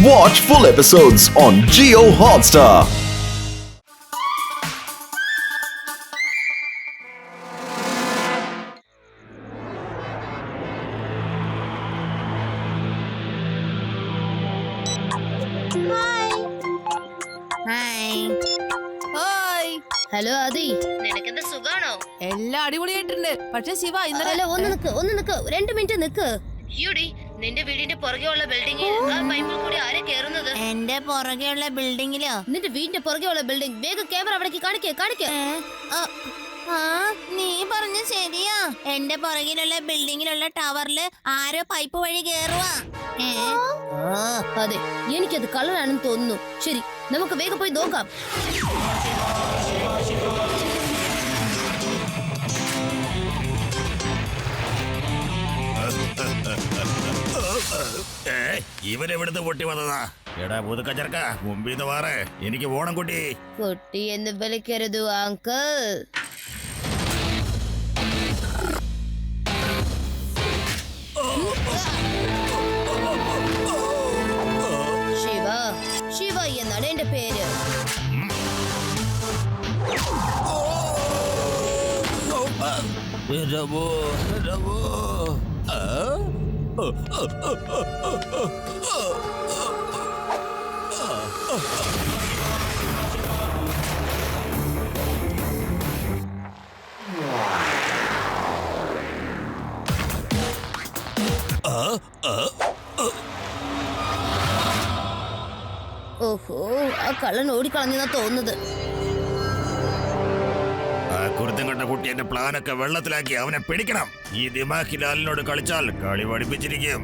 Watch full episodes on Jio Hotstar. Hello Aadi, നിനക്കെന്താ സുഖാണോ? എല്ലാം അടിപൊളിയായിട്ടുണ്ട്. പക്ഷെ ശിവ ഇന്നലെ ഒന്ന് നിക്ക് 2 മിനിറ്റ് നിക്ക്. യ്യോടി, നിന്റെ വീടിന്റെ പുറകെ ഉള്ള ബിൽഡിംഗിൽ ആ പൈപ്പിൽ കൂടി ആരാ കേറുന്നത്? എന്റെ പുറകെയുള്ള ബിൽഡിങ്ങിലോ? നിന്റെ വീടിന്റെ പുറകെയുള്ള ബിൽഡിംഗ്. വേഗം ക്യാമറ അവിടേക്ക് കാണിക്കേ. നീ പറഞ്ഞ ശരിയാ. എന്റെ പുറകിലുള്ള ബിൽഡിങ്ങിലുള്ള ടവറില് ആരോ പൈപ്പ് വഴി കേറുവാ. അതെ, എനിക്കത് കള്ളനാണെന്ന് തോന്നുന്നു. ശരി, നമുക്ക് വേഗം പോയി നോക്കാം. ഇവനെവിടുന്ന് പൊട്ടി വന്നതാ? എടാ പുതുക്ക ചെറുക്ക, മുമ്പിന്ന് മാറ്, എനിക്ക് ഓണം കുട്ടി. കുട്ടി എന്ന് വിളിക്കരുത് അങ്കിൾ. ശിവ എന്നാണ് എന്റെ പേര്. ഓഹോ, ആ കള്ളൻ ഓടിക്കളഞ്ഞെന്നാ തോന്നുന്നത്. ആ കുരുത്തം കണ്ട കുട്ടി എന്റെ പ്ലാനൊക്കെ വെള്ളത്തിലാക്കി. അവനെ പിടിക്കണം. ഈ ദിമാഖിലാലിനോട് കളിച്ചാൽ കളി പഠിപ്പിച്ചിരിക്കും.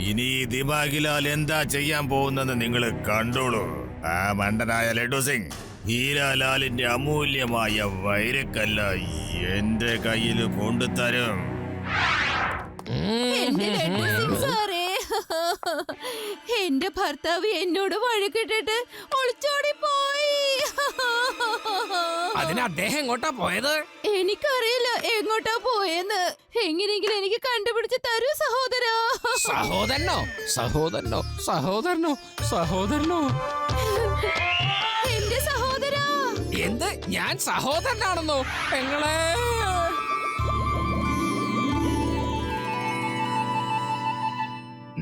ഇനി ഈ ദിമാഖിലാൽ എന്താ ചെയ്യാൻ പോകുന്നെന്ന് നിങ്ങൾ കണ്ടോളൂ. ആ മണ്ടനായ ലഡു സിംഗ് ഹീരാലാലിന്റെ അമൂല്യമായ വൈരക്കല്ല എന്റെ കയ്യിൽ കൊണ്ടുതരും. എന്റെ ഭർത്താവ് എന്നോട് വഴക്കിട്ടിട്ട് ഒളിച്ചോടി പോയി. അതിന് അദ്ദേഹം എങ്ങോട്ടാ പോയത്? എനിക്കറിയില്ല എങ്ങോട്ടാ പോയെന്ന്. എങ്ങനെയെങ്കിലും എനിക്ക് കണ്ടുപിടിച്ച് തരൂ സഹോദരാ. സഹോദരനോ എന്റെ സഹോദരാ. എന്ത്? ഞാൻ സഹോദരനാണെന്നോ? പെങ്ങളെ,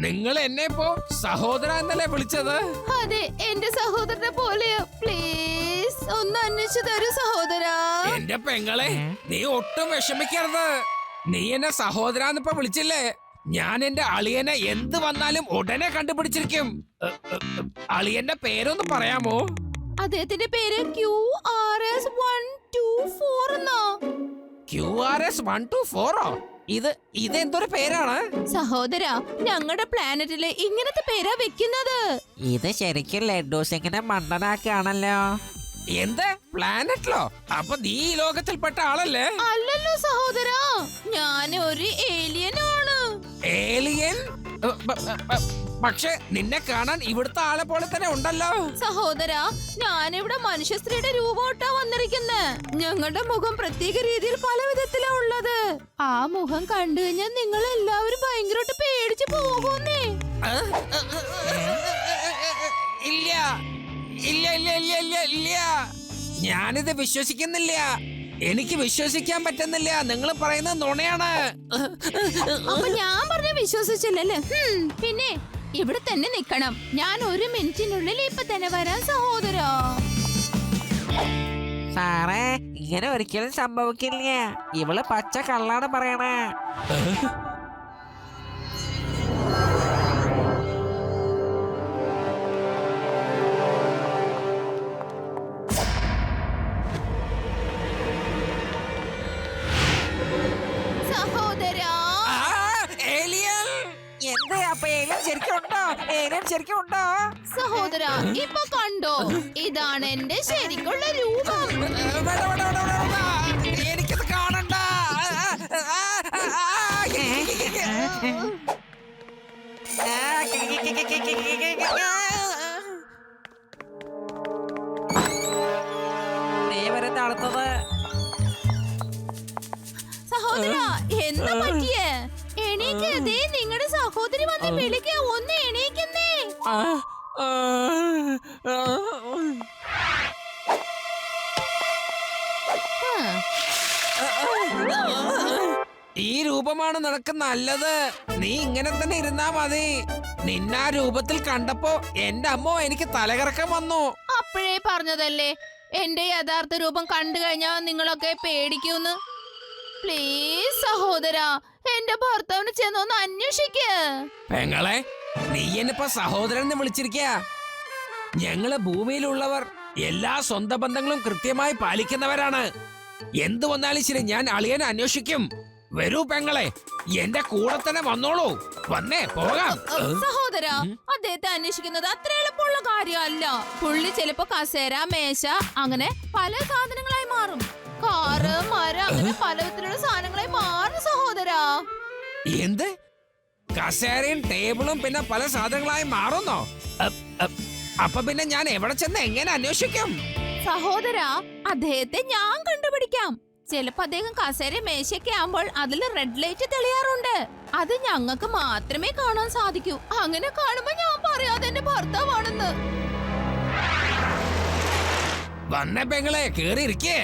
നിങ്ങൾ എന്നെ ഇപ്പോ സഹോദര എന്നല്ലേ വിളിച്ചത്? അതെ, എന്റെ സഹോദരനെ പോലെയാ. പ്ലീസ് ഒന്ന് അന്വേഷിച്ചു തരൂ സഹോദരാ. എന്റെ പെങ്ങളെ, നീ ഒട്ടും വിഷമിക്കരുത്. നീ എന്നെ സഹോദരാന്നിപ്പോ വിളിച്ചില്ലേ? ഞാൻ എന്റെ അളിയനെ എന്ത് വന്നാലും ഉടനെ കണ്ടുപിടിച്ചിരിക്കും. അളിയന്റെ പേരൊന്ന് പറയാമോ? അദ്ദേഹത്തിന്റെ പേര് QRS124 എന്നാ. QRS124ഓ? ഇതെന്തൊരു പേരാണ് സഹോദരാ, ഞങ്ങളുടെ പ്ലാനറ്റില് ഇങ്ങനത്തെ പേരാ വെക്കുന്നത്. ഇത് ശരിക്കും ലഡ്ഡു സിംഗിനെ മണ്ടനാക്കാണല്ലോ. എന്ത് പ്ലാനറ്റിലോ? അപ്പൊ നീ ഈ ലോകത്തിൽപ്പെട്ട ആളല്ലേ? അല്ലല്ലോ സഹോദരാ, ഞാൻ ഒരു ഏലിയനാണ്. ഏലിയൻ? പക്ഷെ നിന്നെ കാണാൻ ഇവിടുത്തെ ആളെ പോലെ തന്നെ ഉണ്ടല്ലോ. സഹോദരാ, ഞാനിവിടെ മനുഷ്യ സ്ത്രീയുടെ രൂപമായിട്ടാ വന്നിരിക്കുന്നത്. ഞങ്ങളുടെ മുഖം പ്രത്യേക രീതിയിൽ പല വിധത്തിലാ ഉള്ളത്. ആ മുഖം കണ്ടു കഴിഞ്ഞാൽ നിങ്ങൾ എല്ലാവരും ഭയങ്കരമായിട്ട് പേടിച്ചു പോകുന്നേ. ഇല്ല ഇല്ല ഇല്ല ഇല്ല ഇല്ല ഇല്ല, ഞാനിത് വിശ്വസിക്കുന്നില്ല. എനിക്ക് വിശ്വസിക്കാൻ പറ്റുന്നില്ല. നിങ്ങൾ പറയുന്നത് നുണയാണ്. അപ്പൊ ഞാൻ പറഞ്ഞ വിശ്വസിച്ചില്ലല്ലേ? പിന്നെ ഇവിടെ തന്നെ നിക്കണം. ഞാൻ 1 മിനിറ്റിനുള്ളിൽ ഇപ്പൊ തന്നെ വരാം സഹോദരാ. സാറേ, ഇങ്ങനെ ഒരിക്കലും സംഭവിക്കില്ല. ഇവള് പച്ച കള്ളാണ് പറയണേ. സഹോദരാ, എന്ത്? അപ്പൊ ഏലിയൻ ശരിക്കും ഉണ്ടോ? സഹോദരാ, ഇപ്പൊ കണ്ടോ? ഇതാണ് എന്റെ ശരിക്കുള്ള രൂപം. എനിക്കത് കാണണ്ട. നീ വരെ തണുത്തത്. സഹോദരാ, എന്താ പറ്റിയേ? എണീക്ക്, ദേ നിങ്ങളുടെ സഹോദരി വന്ന് വിളിക്കുക. ഒന്ന് എണീക്കുന്നേ. ഈ രൂപമാണ് നിനക്ക് നല്ലത്. നീ ഇങ്ങനെ തന്നെ ഇരുന്നാ മതി. നിന്നാ രൂപത്തിൽ കണ്ടപ്പോ എന്റെ അമ്മോ എനിക്ക് തലകറക്കം വന്നു. അപ്പോഴേ പറഞ്ഞതല്ലേ എന്റെ യഥാർത്ഥ രൂപം കണ്ടു കഴിഞ്ഞാ നിങ്ങളൊക്കെ പേടിക്കൂന്ന്. പ്ലീസ് സഹോദരാ, എന്റെ ഭർത്താവിന് ചെന്നൊന്ന് അന്വേഷിക്ക്. പെങ്ങളെ, നീ എന്നിപ്പോ സഹോദരൻ എന്ന് വിളിച്ചിരിക്ക. ഞങ്ങള് ഭൂമിയിലുള്ളവർ എല്ലാ സ്വന്തം ബന്ധങ്ങളും കൃത്യമായി പാലിക്കുന്നവരാണ്. എന്തു വന്നാലും ശരി ഞാൻ അളിയനെ അന്വേഷിക്കും. വരൂ പെങ്ങളെ, എന്റെ കൂടെ തന്നെ വന്നോളൂ. വന്നേ പോകാം. സഹോദരാ, അദ്ദേഹത്തെ അന്വേഷിക്കുന്നത് അത്ര എളുപ്പമുള്ള കാര്യമല്ല. പുള്ളി ചിലപ്പോ കസേര, മേശ അങ്ങനെ പല സാധനങ്ങളായി മാറും. കാറ്, മരം അങ്ങനെ പല വിധത്തിലുള്ള സാധനങ്ങളായി മാറും സഹോദരാ. എന്ത്? കസേരയും ടേബിളും പിന്നെ പല സാധനങ്ങളായി മാറുന്നോ? അപ്പൊ പിന്നെ ഞാൻ എവിടെ ചെന്ന് എങ്ങനെ അന്വേഷിക്കും? സഹോദരാ, അദ്ദേഹത്തെ ഞാൻ കണ്ടുപിടിക്കാം. ചിലപ്പോ അദ്ദേഹം കസേര മേശയൊക്കെ ആകുമ്പോൾ അതിൽ റെഡ് ലൈറ്റ് തെളിയാറുണ്ട്. അത് ഞങ്ങൾക്ക് മാത്രമേ കാണാൻ സാധിക്കൂ. അങ്ങനെ കാണുമ്പോ ഞാൻ പറയാതെ എന്റെ ഭർത്താവാണെന്ന്. വന്നേ പെങ്ങളെ, കേറിയിരിക്കേ.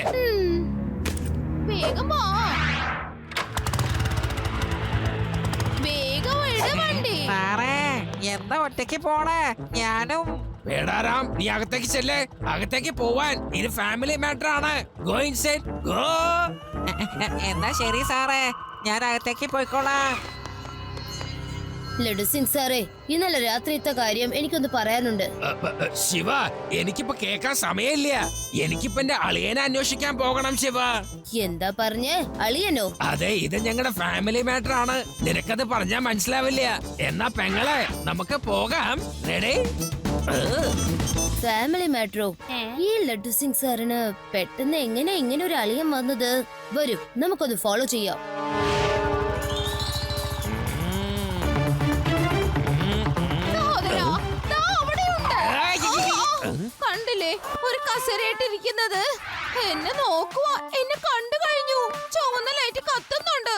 വേഗം വാ, വേഗം ഇട് വണ്ടി. സാറേ എന്താ ഒറ്റയ്ക്ക് പോണേ? ഞാനും. വേടാറാം, നീ അകത്തേക്ക് ചെല്ലേ. അകത്തേക്ക് പോവാൻ ഇത് ഫാമിലി മാറ്റർ ആണ്. Go inside, go. എന്നാ ശരി സാറേ, ഞാൻ അകത്തേക്ക് പോയിക്കോളാം. ലഡു സിംഗ് സാറേ, ഇന്നലെ രാത്രിത്തെ കാര്യം എനിക്കൊന്ന് പറയാനുണ്ട്. ശിവ, എനിക്കിപ്പോ കേൾക്കാൻ സമയമില്ല. എനിക്കിപ്പോ എന്റെ അളിയനെ അന്വേഷിക്കാൻ പോകണം ശിവ. എന്താ പറഞ്ഞേ? അളിയനോ? അതെ, ഇത് ഞങ്ങളുടെ ഫാമിലി മാറ്റർ ആണ്. നിനക്കത് പറഞ്ഞാ മനസ്സിലാവില്ല. എന്നാ പെങ്ങളെ, നമുക്ക് പോകാം. റെഡി? ഫാമിലി മാറ്ററോ? ഈ ലഡു സിംഗ് സാറിന് പെട്ടെന്ന് എങ്ങനെ ഇങ്ങനെ ഒരു അളിയൻ വന്നത്? വരൂ, നമുക്കൊന്ന് ഫോളോ ചെയ്യാം. സഹോദരാ, ദാ അവിടെയുണ്ട്. കണ്ടില്ലേ ഒരു കസേരയിട്ടിരിക്കുന്നത്? എന്നെ നോക്കുക, എന്നെ കണ്ടു കഴിഞ്ഞു. ചുവന്ന ലൈറ്റ് കത്തുന്നുണ്ട്.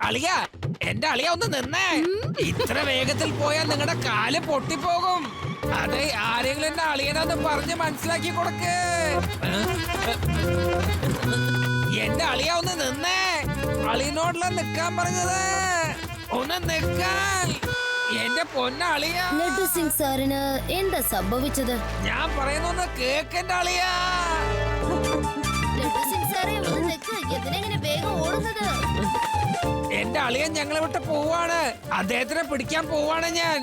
അളിയ, എന്റെ അളിയ ഒന്ന് നിന്നേ. ഇത്ര വേഗത്തിൽ പോയാൽ നിങ്ങളുടെ കാല് പൊട്ടിപ്പോകും. അതെ, ആരെങ്കിലും എന്റെ അളിയനൊന്ന് പറഞ്ഞ് മനസ്സിലാക്കി കൊടുക്ക്. എന്റെ അളിയ ഒന്ന് നിന്നേ. അളിയനോടുള്ള നിക്കാൻ പറഞ്ഞത്. ഒന്ന് നിക്കാൻ. എന്റെ പൊന്നളിയ. ലഡു സിംഗ് സാറിന് എന്താ സംഭവിച്ചത്? ഞാൻ പറയുന്നൊന്ന് കേക്കെന്റെ അളിയ. ലഡു സിംഗ് സാറേ, ഒന്ന് നിക്ക്. എന്തിനെങ്ങനെ വേഗം ഓടുന്നത്? എന്റെ അളിയൻ ഞങ്ങളെ വിട്ട് പോവാണ്. അദ്ദേഹത്തിനെ പിടിക്കാൻ പോവാണ് ഞാൻ.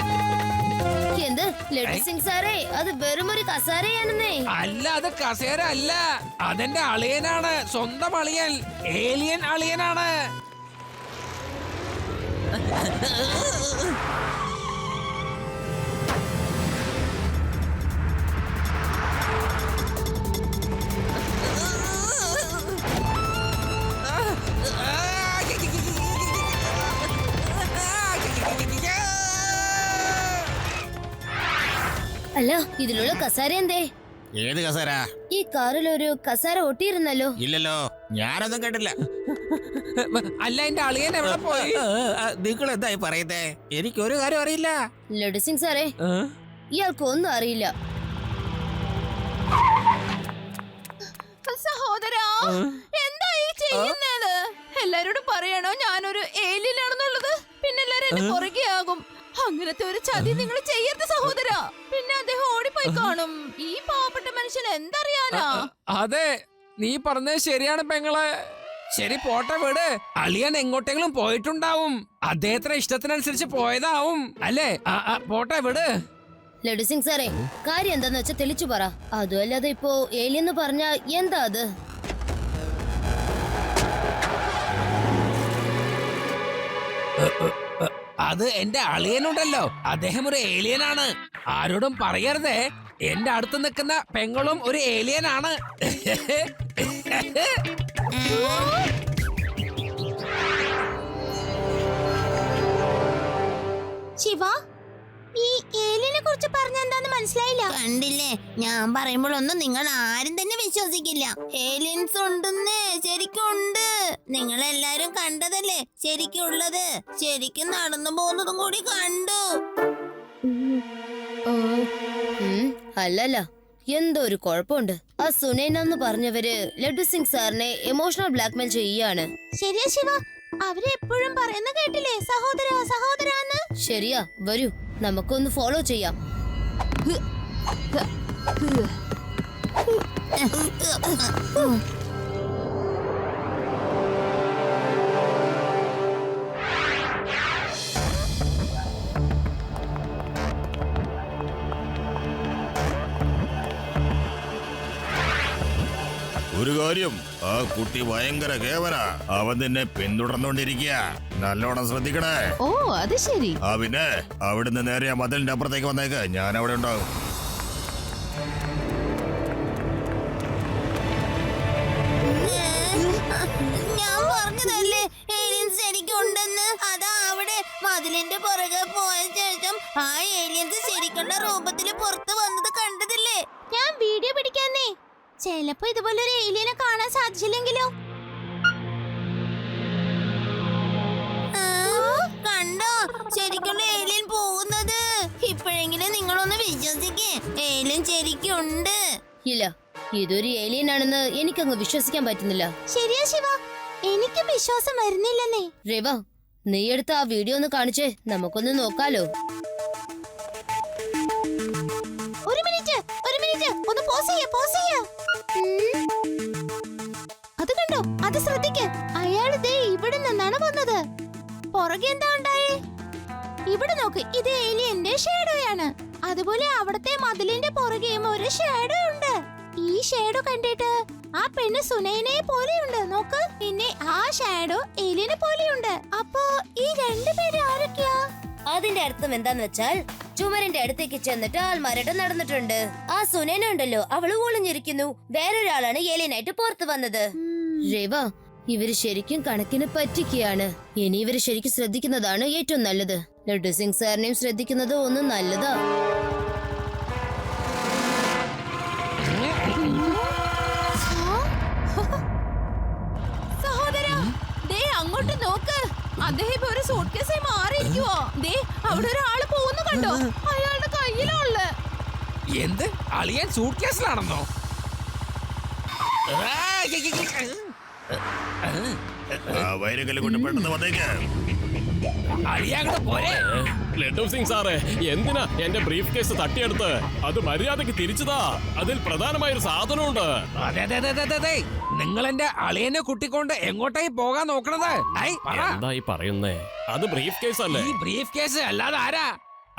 എന്ത്? ലഡു സിംഗ് സാറേ, അത് വെറും ഒരു കസാരയാണെന്നേ. അല്ല, അത് കസേര അല്ല. അതെന്റെ അളിയനാണ്. സ്വന്തം അളിയൻ. ഏലിയൻ അളിയനാണ്. അല്ല, ഇതിലുള്ള കസാര എന്തേ? ഏത് കസേര? ഈ കാറിൽ ഒരു കസാര ഒട്ടിയിരുന്നല്ലോ. ഇല്ലല്ലോ, ഞാനൊന്നും കേട്ടില്ല. അല്ല, എന്റെ അളിയൻ എവിടെ പോയി? നിങ്ങൾ എന്തായി പറയുന്നേ? എനിക്കൊരു കാര്യം അറിയില്ല. ലഡു സിംഗ് സാറേ, ഇയാൾക്ക് ഒന്നും അറിയില്ല. സഹോദരാ, എന്താ ഈ ചെയ്യുന്നത്? എല്ലാരോടും പറയണോ ഞാനൊരു ഏലിയനാണെന്നുള്ളത്? പിന്നെ എല്ലാരും എന്നെ പുറകെയാകും. അങ്ങനത്തെ ഒരു ചതി നിങ്ങൾ ചെയ്യരുത് സഹോദരാ. പിന്നെ അദ്ദേഹം ഓടിപ്പോയി കാണും. ഈ പാവപ്പെട്ട മനുഷ്യൻ എന്തറിയാനാ? അതെ, നീ പറഞ്ഞത് ശരിയാണ് പെങ്ങളെ. ശരി, പോട്ടെ, വിട്. അളിയൻ എങ്ങോട്ടെങ്കിലും പോയിട്ടുണ്ടാവും. അദ്ദേഹത്തിന്റെ ഇഷ്ടത്തിനനുസരിച്ച് പോയതാവും അല്ലേ? പോട്ടെ, വിട്. ലഡു സിംഗ് സാറേ, കാര്യം എന്താന്ന് വെച്ചാ തെളിച്ചു പറ. അതുമല്ലാതെ ഇപ്പോ ഏലിയെന്ന് പറഞ്ഞാ എന്താ അത്? അത് എന്റെ അളിയനുണ്ടല്ലോ, അദ്ദേഹം ഒരു ഏലിയനാണ്. ആരോടും പറയരുതേ. എന്റെ അടുത്ത് നിൽക്കുന്ന പെങ്ങളും ഒരു ഏലിയനാണ്. ശിവ, ഈ ഏലിയനെ കുറിച്ച് കുറിച്ച് പറഞ്ഞെന്താന്ന് മനസ്സിലായില്ല. കണ്ടില്ലേ, ഞാൻ പറയുമ്പോഴൊന്നും നിങ്ങൾ ആരും തന്നെ വിശ്വസിക്കില്ല. ഏലിയൻസ് ഉണ്ടെന്ന്, ശരിക്കും ഉണ്ട്. നിങ്ങൾ എല്ലാരും കണ്ടതല്ലേ ശരിക്കും ഉള്ളത്. ശരിക്കും നടന്നു പോകുന്നതും കൂടി കണ്ടു. അല്ലല്ല, എന്തോ ഒരു കുഴപ്പമുണ്ട്. ആ സുനൈന എന്ന് പറഞ്ഞവര് ലഡു സിംഗ് സാറിനെ ഇമോഷണൽ ബ്ലാക്ക്മെയിൽ ചെയ്യാണ്. ശരിയാ ശിവ, അവര് എപ്പോഴും പറയുന്ന കേട്ടില്ലേ സഹോദര സഹോദരാന്ന്. ശരിയാ, വരൂ നമുക്കൊന്ന് ഫോളോ ചെയ്യാം. ഒരു കാര്യം, ആ കുട്ടി ഭയങ്കര കേവല. അവൻ നിന്നെ പിന്തുടർന്നുകൊണ്ടിരിക്കുക. നല്ലോണം ശ്രദ്ധിക്കണേ. ഓ അത് ശരി. ആ പിന്നെ അവിടുന്ന് നേരെ ആ മതിലിന്റെ അപ്പുറത്തേക്ക് വന്നേക്ക്. ഞാൻ അവിടെ ഉണ്ടാവും. ഞാൻ പറഞ്ഞതല്ലേ ഏലിയൻസ് ശരിക്കും ഉണ്ടെന്ന്. അതാ അവിടെ മതിലിന്റെ പുറകെ പോയ ശേഷം ആ ഏലിയൻസ് ശരിക്കുള്ള രൂപത്തിൽ പുറത്ത് വന്നത് കണ്ടതില്ലേ? ഞാൻ വീഡിയോ പിടിക്കാന്നേ. ചിലപ്പോ ഇതുപോലൊരു ഏലിയനെ കാണാൻ സാധിച്ചില്ലെങ്കിലോ? കണ്ടോ, ശരിക്കുള്ള ഏലിയൻ പോകുന്നത്. ഇപ്പോഴെങ്കിലും നിങ്ങളൊന്ന് വിശ്വസിക്കേ, ഏലിയൻ ശരിക്കും ഉണ്ട്. ഇല്ല, ഇതൊരു ഏലിയൻ ആണെന്ന് എനിക്കങ്ങ് വിശ്വസിക്കാൻ പറ്റുന്നില്ല. ശരിയാ ശിവ, എനിക്കും വിശ്വാസം വരുന്നില്ലെന്നേ. രവ, നീ എടുത്ത ആ വീഡിയോ ഒന്ന് കാണിച്ചേ, നമുക്കൊന്ന് നോക്കാലോ. ഒരു മിനിറ്റ് ഒന്ന് പോസ് ചെയ്യ. അത് കണ്ടോ, അത് ശ്രദ്ധിക്ക്. അയാൾ ദേ ഇവിടെ നിന്നാണ് വന്നത്. പുറകെ എന്താ ഉണ്ടായേ? ഇവിടെ നോക്ക്, ഇത് ഏലിയന്റെ ഷേഡോയാണ്. അതുപോലെ അവിടത്തെ മതിലിന്റെ പുറകെയും ഒരു ഷേഡോ ഉണ്ട്. ഈ ഷേഡോ കണ്ടിട്ട് ആ പെണ്ണ് സുനൈനയെ പോലെയുണ്ട്. നോക്ക്, പിന്നെ ആ ഷാഡോ ഏലിയനെ പോലെയുണ്ട്. അപ്പോ ഈ രണ്ടുപേരും ആരൊക്കെയാ? അതിന്റെ അർത്ഥം എന്താന്ന് വെച്ചാൽ ചുമരിന്റെ അടുത്തേക്ക് ചെന്നിട്ട് ആൾമാരുടെ നടന്നിട്ടുണ്ട്. ആ സുനൈന ഉണ്ടല്ലോ, അവള് ഒളിഞ്ഞിരിക്കുന്നു. വേറൊരാളാണ് ഏലിയനായിട്ട് പുറത്തു വന്നത്. രവ, ഇവര് ശരിക്കും കണക്കിന് പറ്റിക്കുകയാണ്. ഇനി ഇവര് ശരിക്കും ശ്രദ്ധിക്കുന്നതാണ് ഏറ്റവും നല്ലത്. ലഡു സിംഗ് സാറിനെയും ശ്രദ്ധിക്കുന്നത് ഒന്ന് നല്ലതാ. സഹോദരാ, ദേ അങ്ങോട്ട് നോക്ക്. അദ്ദേഹം ഇപ്പൊ ഒരു സൂട്ട്കേസായി മാറിയിരിക്കുവോ? ദേ അവിടെ ഒരാള് പോകുന്നു കണ്ടോ? അയാളുടെ കയ്യിലുള്ള എന്ത്? അളിയൻ സൂട്ട് കേസിലാണെന്നോ? ആ വൈരകല്ല് കൊണ്ട് പെട്ടെന്ന് വന്നേക്ക്. അളിയാങ്ങോട്ട് പോരെ. ലഡു സിംഗ് സാറേ, എന്തിനാ എന്റെ ബ്രീഫ് കേസ് തട്ടിയെടുത്ത്? അത് മര്യാദക്ക് തിരിച്ചതാ. അതിൽ പ്രധാനമായൊരു സാധനമുണ്ട്. അതെ, നിങ്ങൾ എന്റെ അളിയനെ കുട്ടിക്കൊണ്ട് എങ്ങോട്ടായി പോകാൻ നോക്കണത്? എന്തായി പറയുന്നേ? അത് ബ്രീഫ് കേസ് അല്ലേ? ഈ ബ്രീഫ് കേസ് അല്ലാതെ ആരാ?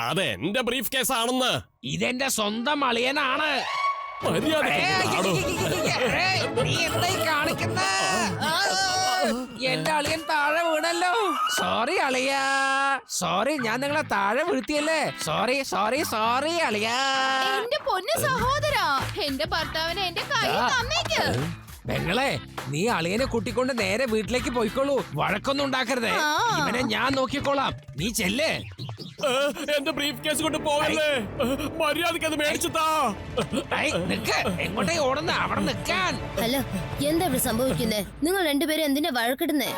അതെ, എന്റെ ബ്രീഫ് കേസ് ആണെന്ന്. ഇതെന്റെ സ്വന്തം അളിയനാണ്. നീ എന്തായി കാണിക്കുന്ന? എന്റെ അളിയൻ താഴെ വീണല്ലോ. സോറി അളിയാ, സോറി, ഞാൻ നിങ്ങളെ താഴെ വീഴ്ത്തിയല്ലേ. സോറി അളിയാ. എന്റെ പൊന്നു സഹോദരാ, എന്റെ ഭർത്താവിനെ എന്റെ കൈ തന്നേക്ക്. പെങ്ങളെ, നീ അളിയനെ കൂട്ടിക്കൊണ്ട് നേരെ വീട്ടിലേക്ക് പോയിക്കോളൂ. വഴക്കൊന്നും ഉണ്ടാക്കരുതേ. ഇവനെ ഞാൻ നോക്കിക്കോളാം. നീ ചെല്ലേ. എന്റെ ബ്രീഫ് കേസ് കൊണ്ട് പോകല്ലേ. മര്യാദക്ക് അത് മേടിച്ചതാ. നിക്ക്, എങ്ങോട്ടേ ഓടുന്ന? അവിടെ നിക്കാൻ. അല്ല, എന്താ ഇവിടെ സംഭവിക്കുന്നേ? നിങ്ങൾ രണ്ടുപേരും എന്തിനാ വഴക്കിടുന്നേ?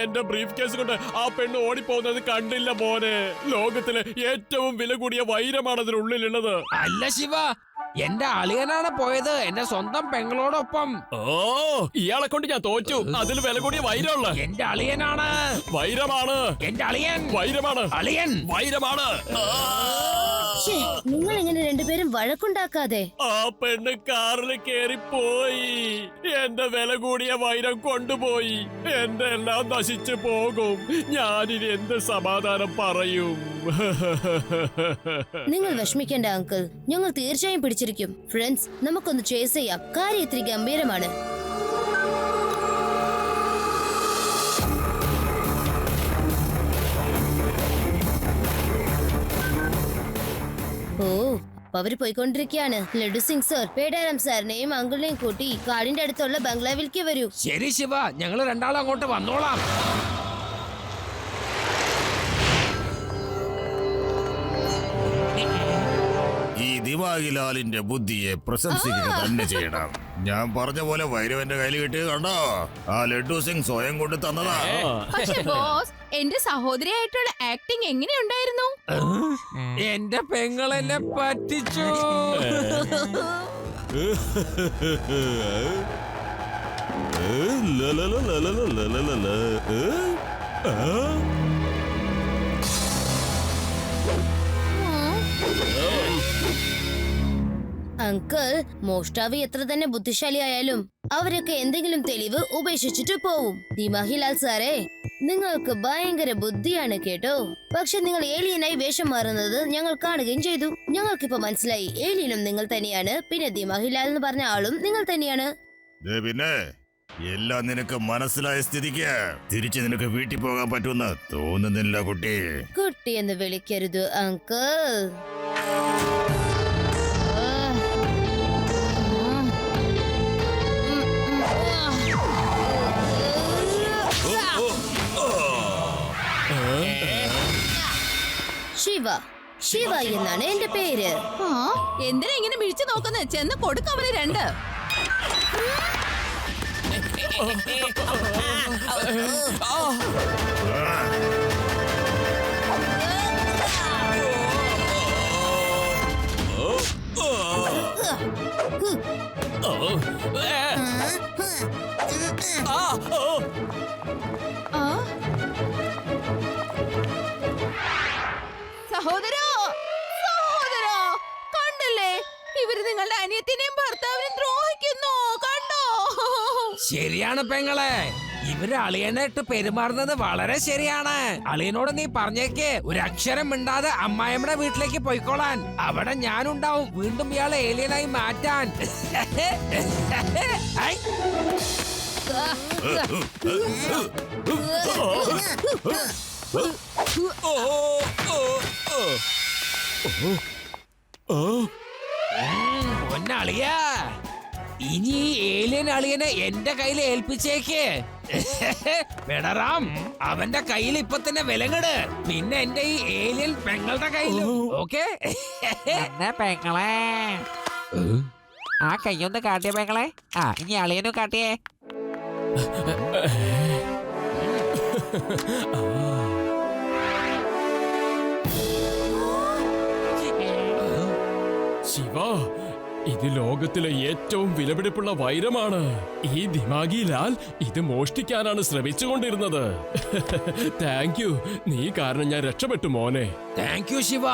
എന്റെ ബ്രീഫ് കേസ് കൊണ്ട് ആ പെണ്ണ് ഓടിപ്പോകുന്നത് കണ്ടില്ല മോനെ. ലോകത്തിലെ ഏറ്റവും വില കൂടിയ വൈരമാണ് അതിനുള്ളിലുള്ളത്. അല്ല ശിവ, എന്റെ അളിയനാണ് പോയത്, എന്റെ സ്വന്തം പെങ്ങളോടൊപ്പം. ഓ, ഇയാളെ കൊണ്ട് ഞാൻ തോറ്റു. അതിൽ വില കൂടിയ വൈരമുള്ള എന്റെ അളിയനാണ്. വൈരമാണ്. എന്റെ അളിയൻ വൈരമാണ്. അളിയൻ വൈരമാണ്. നിങ്ങൾ എങ്ങനെ രണ്ടുപേരും വഴക്കുണ്ടാക്കാതെ? ആ പെണ്ണ് കാറിൽ കേറിപ്പോയി. എന്റെ വില കൂടിയ വൈരം കൊണ്ടുപോയി. എന്റെ എല്ലാം നശിച്ചു പോകും. ഞാനിനി എന്ത് സമാധാനം പറയും? നിങ്ങൾ വിഷമിക്കേണ്ട അങ്കിൾ, ഞങ്ങൾ തീർച്ചയായും പിടിച്ചിരിക്കും. ഫ്രണ്ട്സ്, നമുക്കൊന്ന് ചേസ് ചെയ്യാം. കാര്യം ഇത്തിരി ഗംഭീരമാണ്. ഓ, അവര് പോയിക്കൊണ്ടിരിക്കുകയാണ്. ലഡു സിംഗ് സർ, പേടാറാം സാറിനെയും അങ്കിളിനെയും കൂട്ടി കാടിന്റെ അടുത്തുള്ള ബംഗ്ലാവിലേക്ക് വരൂ. ശരി ശിവ, ഞങ്ങൾ രണ്ടാളും അങ്ങോട്ട് വന്നോളാം. ദിമാഗിലാലിന്റെ ബുദ്ധിയെ പ്രശംസിക്കുക തന്നെ ചെയ്യണം. ഞാൻ പറഞ്ഞ പോലെ വൈരം എന്റെ കയ്യിൽ കിട്ടിയത് കണ്ടോ? ആ ലഡ്ഡു സിംഗ് സ്വയം കൊണ്ട് തന്നതാ. പക്ഷെ ബോസ്, എന്റെ സഹോദരിയായിട്ടുള്ള ആക്ടിങ് എങ്ങനെയുണ്ടായിരുന്നു? എന്റെ പെങ്ങളെന്നെ പറ്റിച്ചു. അങ്കിൾ, മോഷ്ടാവ് എത്ര തന്നെ ബുദ്ധിശാലിയായാലും അവരൊക്കെ എന്തെങ്കിലും തെളിവ് ഉപേക്ഷിച്ചിട്ട് പോവും. ദിമാഹിലാൽ സാറേ, നിങ്ങൾക്ക് ഭയങ്കര ബുദ്ധിയാണ് കേട്ടോ. പക്ഷെ നിങ്ങൾ ഏലിയനായി വേഷം മാറുന്നത് ഞങ്ങൾ കാണുകയും ചെയ്തു. ഞങ്ങൾക്കിപ്പോ മനസ്സിലായി, ഏലിയനും നിങ്ങൾ തന്നെയാണ്, പിന്നെ ദിമാഹിലാൽ എന്ന് പറഞ്ഞ ആളും നിങ്ങൾ തന്നെയാണ്. പിന്നെ എല്ലാം നിനക്ക് മനസ്സിലായ സ്ഥിതിക്ക് തിരിച്ച് നിനക്ക് വീട്ടിൽ പോകാൻ പറ്റുമെന്ന് തോന്നുന്നില്ല കുട്ടി. കുട്ടി എന്ന് വിളിക്കരുത് അങ്കിൾ. ശിവ, ശിവ എന്നാണ് എന്റെ പേര്. ആ, എന്തിനാ ഇങ്ങനെ മിഴിച്ചു നോക്കുന്നത്? ചെന്ന് കൊടുക്കവന് രണ്ട്. സഹോദരോ, സഹോദരോ, കണ്ടില്ലേ? ഇവര് നിങ്ങളുടെ അനിയത്തിനെയും ഭർത്താവിനെയും ദ്രോഹിക്കുന്നു, കണ്ടോ? ശരിയാണ് പെങ്ങളെ, ഇവര് അളിയനായിട്ട് പെരുമാറുന്നത് വളരെ ശരിയാണ്. അളിയനോട് നീ പറഞ്ഞേക്ക് ഒരു അക്ഷരം മിണ്ടാതെ അമ്മായിമ്മയുടെ വീട്ടിലേക്ക് പോയിക്കോളാൻ. അവിടെ ഞാനുണ്ടാവും വീണ്ടും ഇയാളെ ഏലിയനായി മാറ്റാൻ. ഐ. പൊന്നളിയാ, ഇനി ഈ ഏലിയൻ അളിയനെ എന്റെ കയ്യിൽ ഏൽപ്പിച്ചേക്ക്. ബെടറാം, അവന്റെ കയ്യിൽ ഇപ്പൊ തന്നെ വിലങ്ങട്. പിന്നെ എന്റെ ഈ ഏലിയൻ പെങ്ങളുടെ കയ്യിലും. ഓക്കെ? എന്നെ പെങ്ങളെ, ആ കയ്യൊന്ന് കാട്ടിയ പെങ്ങളെ. ആ, ഇനി അളിയനും കാട്ടിയേ. ശിവ, ഇത് ലോകത്തിലെ ഏറ്റവും വിലപിടിപ്പുള്ള വൈരമാണ്. ഈ ദിമാഗിലാൽ ഇത് മോഷ്ടിക്കാനാണ് ശ്രമിച്ചുകൊണ്ടിരുന്നത്. താങ്ക് യു, നീ കാരണം ഞാൻ രക്ഷപ്പെട്ടു മോനെ. Thank you Shiva,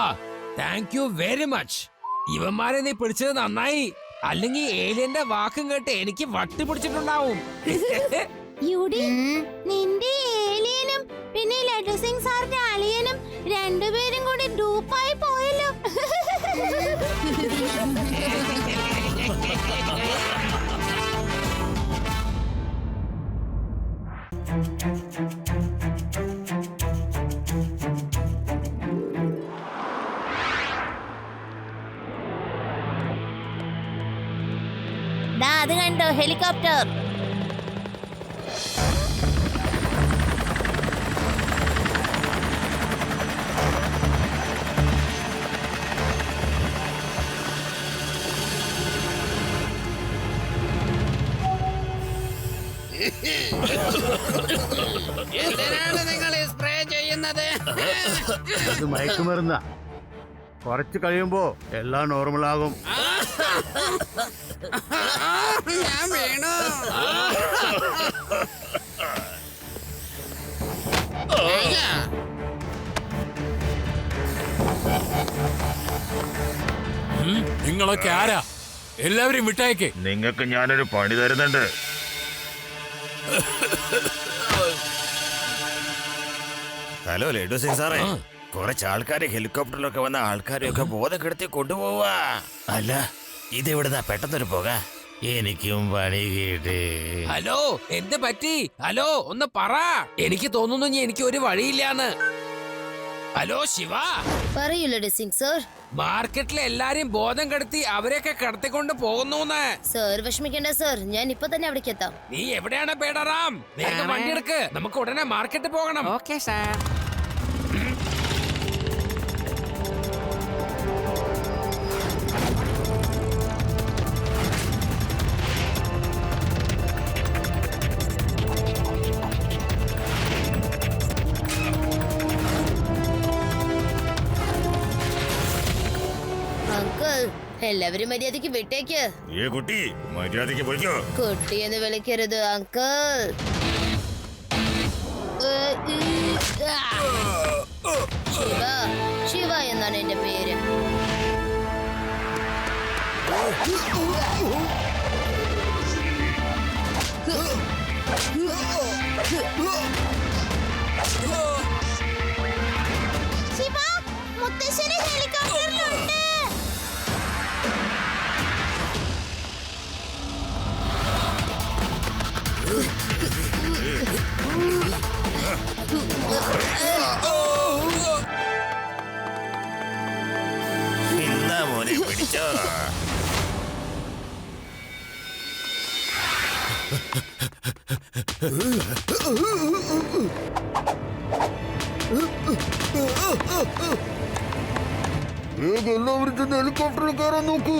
thank you very much. ഇവന്മാരെ നീ പിടിച്ചത് നന്നായി, അല്ലെങ്കിൽ ഏലിയന്റെ വാക്കും കേട്ട് എനിക്ക് വട്ടി പിടിച്ചിട്ടുണ്ടാവും. നിന്റെ ഏലിയനും പിന്നെ ലഡു സിംഗ് സാറിന്റെ അളിയനും രണ്ടുപേരും കൂടി ഡൂപ്പായി പോയല്ലോ. അത് കണ്ടോ, ഹെലികോപ്റ്റർ. എന്തിനാണ് നിങ്ങൾ സ്പ്രേ ചെയ്യുന്നത്? ഇത് മയക്കുമരുന്ന. കുറച്ച് കഴിയുമ്പോ എല്ലാം നോർമലാകും. ഞാൻ വീണു. നിങ്ങളൊക്കെ ആരാ? എല്ലാവരും വിട്ടയക്ക്. നിങ്ങൾക്ക് ഞാനൊരു പണി തരുന്നുണ്ട്. ഹലോ ലഡു സിംഗ് സാറേ, കുറച്ച് ആൾക്കാരെ ഹെലികോപ്റ്ററിലൊക്കെ വന്ന ആൾക്കാരെയൊക്കെ ബോധം കെടുത്തി കൊണ്ടുപോവാ. അല്ല, ഇതെവിടുന്നാ പെട്ടെന്നൊരു പോക? എനിക്കും പണി കിട്ടി. ഹലോ, എന്ത് പറ്റി? ഹലോ, ഒന്ന് പറ. എനിക്ക് തോന്നുന്നു എനിക്ക് ഒരു വഴിയില്ലാന്ന്. ഹലോ ശിവ, പറയൂ ലഡു സിംഗ് സർ. മാർക്കറ്റിലെ എല്ലാരും ബോധം കെടുത്തി അവരെയൊക്കെ കടത്തിക്കൊണ്ട് പോകുന്നു. സർ വിഷമിക്കേണ്ട സർ, ഞാൻ ഇപ്പൊ തന്നെ അവിടേക്ക് എത്താം. നീ എവിടെയാണ് ബേഡറാം? വേഗം വണ്ടി എടുക്ക്, നമുക്ക് ഉടനെ മാർക്കറ്റിൽ പോകണം. Okay sir. എല്ലാവരും മര്യാദക്ക് വിട്ടേക്ക്. ഏ കുട്ടി മര്യാദയ്ക്ക് പോയിക്കോ. കുട്ടി എന്ന് വിളിക്കരുത് അങ്കിൾ. ശിവ, ശിവ എന്നാണ് എന്റെ പേര്. ശിവ, മുത്തശ്ശന് ഹെലികോപ്റ്ററിലുണ്ട്. എന്താ മോനെ പിടിച്ചോ. എല്ലാവരും ചെന്ന് ഹെലികോപ്റ്ററിൽ കയറാൻ നോക്ക്.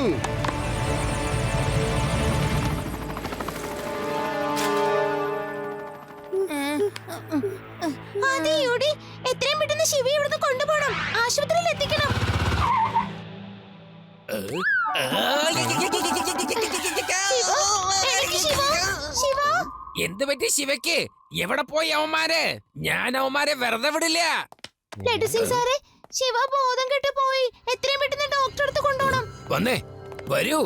എത്രയും പെട്ടെന്ന് ശിവയെ ഇവിടുന്ന് കൊണ്ടുപോകണം. ആശുപത്രിയിൽ എത്തിക്കണം. എന്ത് പറ്റി ശിവയ്ക്ക്? എവിടെ പോയി അവന്മാര്? ഞാൻ അവന്മാരെ വെറുതെ വിടില്ല. സാറേ, ശിവ ബോധം കെട്ട് പോയി. എത്രയും പെട്ടെന്ന് ഡോക്ടറെ അടുത്ത് കൊണ്ടുപോകണം. വന്നേ, വരൂ.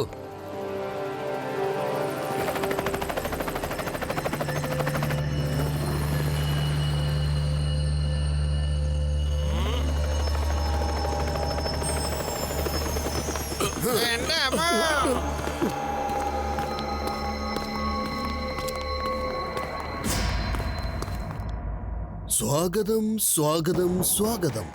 സ്വാഗതം സ്വാഗതം സ്വാഗതം.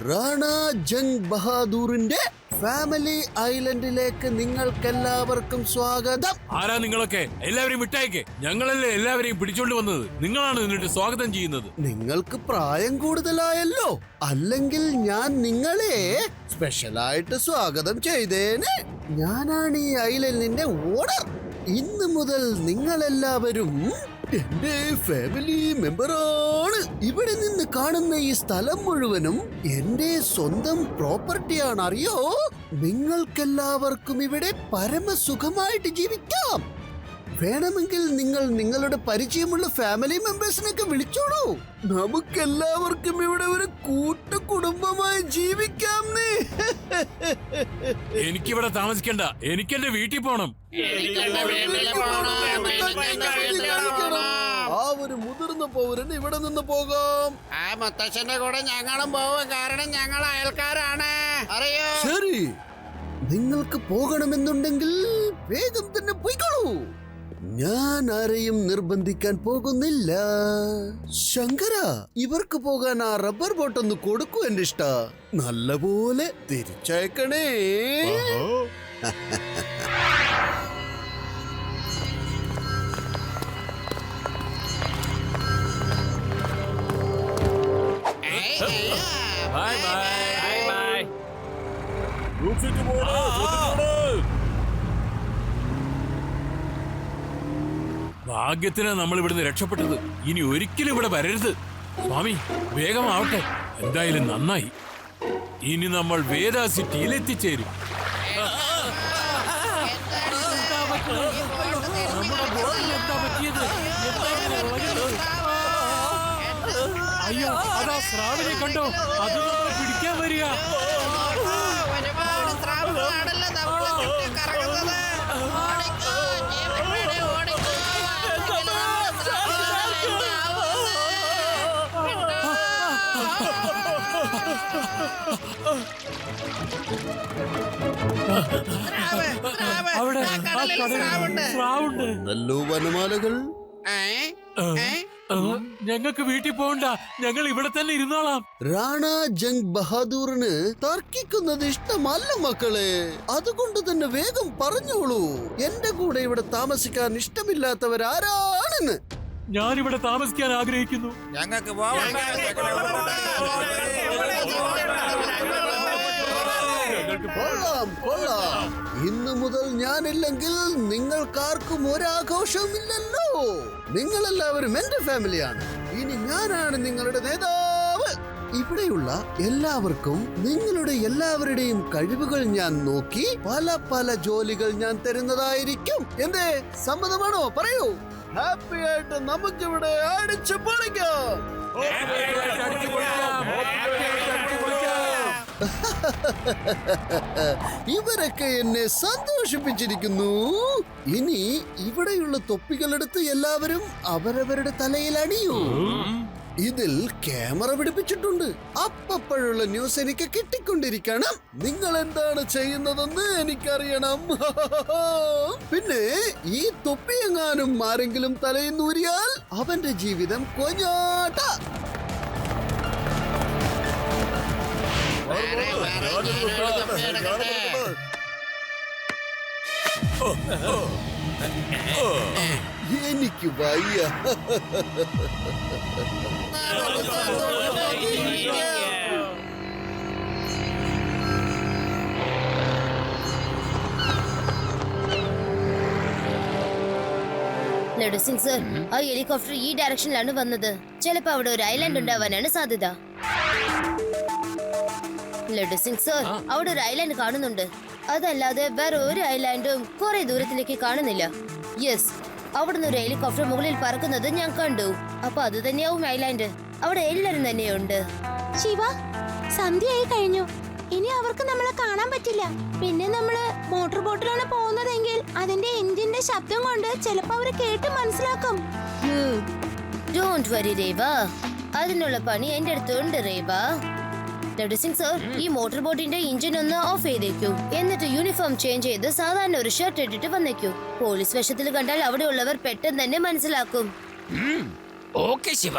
റാണ ജംഗ് ബഹാദൂറിന്റെ ഫാമിലി ഐലൻഡിലേക്ക് നിങ്ങൾക്കെല്ലാവർക്കും സ്വാഗതം. ആരാ നിങ്ങളൊക്കെ? എല്ലാവരെയും വിട്ടയക്ക്. ഞങ്ങളല്ലേ എല്ലാവരെയും പിടിച്ചോണ്ട് വന്നത്. നിങ്ങളാണ് നിന്നിട്ട് സ്വാഗതം ചെയ്യുന്നത്. നിങ്ങൾക്ക് പ്രായം കൂടുതലായല്ലോ, അല്ലെങ്കിൽ ഞാൻ നിങ്ങളെ സ്പെഷ്യലായിട്ട് സ്വാഗതം ചെയ്തേനെ. ഞാനാണ് ഈ ഐലൻഡിന്റെ ഓണർ. ഇന്ന് മുതൽ നിങ്ങളെല്ലാവരും എന്റെ ഫാമിലി മെമ്പറാണ്. ഇവിടെ നിന്ന് കാണുന്ന ഈ സ്ഥലം മുഴുവനും എന്റെ സ്വന്തം പ്രോപ്പർട്ടിയാണ്, അറിയോ? നിങ്ങൾക്കെല്ലാവർക്കും ഇവിടെ പരമസുഖമായിട്ട് ജീവിക്കാം. വേണമെങ്കിൽ നിങ്ങൾ നിങ്ങളുടെ പരിചയമുള്ള ഫാമിലി മെമ്പേഴ്സിനൊക്കെ വിളിച്ചോളൂ. നമുക്കെല്ലാവർക്കും ഇവിടെ ഒരു കൂട്ടുകുടുംബമായി ജീവിക്കാം. എനിക്കിവിടെ താമസിക്കണ്ട. എനിക്ക് എന്റെ വീട്ടിൽ പോണം. ആ ഒരു മുതിർന്ന പൗരന് ഇവിടെ നിന്ന് പോകാം. ആ മുത്തശ്ശന്റെ കൂടെ ഞങ്ങളും പോവും, കാരണം ഞങ്ങൾ അയൽക്കാരാണ്, അറിയോ? ശരി, നിങ്ങൾക്ക് പോകണമെന്നുണ്ടെങ്കിൽ വേഗം തന്നെ പോയിക്കോളൂ. ഞാൻ ആരെയും നിർബന്ധിക്കാൻ പോകുന്നില്ല. ശങ്കര, ഇവർക്ക് പോകാൻ ആ റബ്ബർ ബോട്ടൊന്ന് കൊടുക്കൂ. എന്റെ ഇഷ്ട നല്ലപോലെ തിരിച്ചയക്കണേ. Bye bye bye. ഭാഗ്യത്തിന് നമ്മൾ ഇവിടുന്ന് രക്ഷപ്പെട്ടത്. ഇനി ഒരിക്കലും ഇവിടെ വരരുത്. സ്വാമി, വേഗമാവട്ടെ. എന്തായാലും നന്നായി. ഇനി നമ്മൾ വേദ സിറ്റിയിൽ എത്തിച്ചേരും. അയ്യോ, അതാ സ്രാവിനെ കണ്ടോ? അത് നമ്മളെ പിടിക്കാൻ വരിക. അവിടെ ആ കടലിൽ സ്രാവുണ്ട്. നല്ലോ വനമാലകൾ. ഞങ്ങൾക്ക് വീട്ടിൽ പോകണ്ട. ഞങ്ങൾ ഇവിടെ തന്നെ ഇരുന്നോളാം. റാണ ജംഗ് ബഹാദൂറിന് തർക്കിക്കുന്നത് ഇഷ്ടമല്ല മക്കളെ. അതുകൊണ്ട് തന്നെ വേഗം പറഞ്ഞോളൂ, എന്റെ കൂടെ ഇവിടെ താമസിക്കാൻ ഇഷ്ടമില്ലാത്തവരാരാണെന്ന്. ഞാനിവിടെ താമസിക്കാൻ ആഗ്രഹിക്കുന്നു. ഞങ്ങൾക്ക് കൊള്ളാം കൊള്ളാം. ഇന്നു മുതൽ ഞാനില്ലെങ്കിൽ നിങ്ങൾക്കാർക്കും ഒരാഘോഷവുമില്ലല്ലോ. നിങ്ങളെല്ലാവരും എന്റെ ഫാമിലിയാണ്. ഇനി ഞാനാണ് നിങ്ങളുടെ നേതാവ്. ഇവിടെയുള്ള എല്ലാവർക്കും നിങ്ങളുടെ എല്ലാവരുടെയും കഴിവുകൾ ഞാൻ നോക്കി പല പല ജോലികൾ ഞാൻ തരുന്നതായിരിക്കും. എന്തേ, സമ്മതമാണോ? പറയൂ. ഹാപ്പി ആയിട്ട് നമുക്കിവിടെ അടിച്ചു പൊളിക്കാം. ഇവരൊക്കെ എന്നെ സന്തോഷിപ്പിച്ചിരിക്കുന്നു. ഇനി ഇവിടെയുള്ള തൊപ്പികളെടുത്ത് എല്ലാവരും അവരവരുടെ തലയിൽ അണിയൂ. ഇതിൽ ക്യാമറ പിടിപ്പിച്ചിട്ടുണ്ട്. അപ്പപ്പോഴുള്ള ന്യൂസ് എനിക്ക് കിട്ടിക്കൊണ്ടിരിക്കണം. നിങ്ങൾ എന്താണ് ചെയ്യുന്നതെന്ന് എനിക്കറിയണം. പിന്നെ ഈ തൊപ്പിയെങ്ങാനും ആരെങ്കിലും തലയിൽ നൂരിയാൽ അവന്റെ ജീവിതം കൊഞ്ഞാട്ട. എനിക്ക് വയ്യ. ലഡു സിംഗ് സർ, ആ ഹെലികോപ്റ്റർ ഈ ഡയറക്ഷനിലാണ് വന്നത്. ചിലപ്പോ അവിടെ ഒരു ഐലൻഡ് ഉണ്ടാവാനാണ് സാധ്യത. ലഡു സിംഗ് സർ, അവിടെ ഒരു ഐലൻഡ് കാണുന്നുണ്ട്. അതല്ലാതെ വേറെ ഒരു ഐലാൻഡും കുറെ ദൂരത്തിലേക്ക് കാണുന്നില്ല. യെസ്, അവിടുന്ന് ഒരു ഹെലികോപ്റ്റർ മുകളിൽ പറക്കുന്നത് ഞാൻ കണ്ടു. അപ്പൊ അത് തന്നെയാവും ഐലാൻഡ്. അവിടെ എല്ലാരും തന്നെയുണ്ട്. ശിവ, സന്ധ്യയായി കഴിഞ്ഞു. ഇനി അവർക്ക് നമ്മളെ കാണാൻ പറ്റില്ല. പിന്നെ നമ്മള് മോട്ടോർ ബോട്ടിലാണ് പോകുന്നതെങ്കിൽ അതിന്റെ എഞ്ചിന്റെ ശബ്ദം കൊണ്ട് ചിലപ്പോ അവര് കേട്ട് മനസ്സിലാക്കും. ഡോണ്ട് വരി രേവ, അതിനുള്ള പണി എന്റെ അടുത്തുണ്ട് രേവ. ലഡു സിംഗ് സർ, ഈ മോട്ടോർ ബോട്ടിന്റെ എഞ്ചിൻ ഒന്ന് ഓഫ് ചെയ്തേക്കൂ. എന്നിട്ട് യൂണിഫോം ചേഞ്ച് ചെയ്ത് സാധാരണ ഒരു ഷർട്ട് ഇട്ടിട്ട് വന്നേക്കൂ. പോലീസ് വേഷത്തിൽ കണ്ടാൽ അവിടെയുള്ളവർ പെട്ടെന്ന് തന്നെ മനസ്സിലാക്കും. ഓക്കെ ശിവ.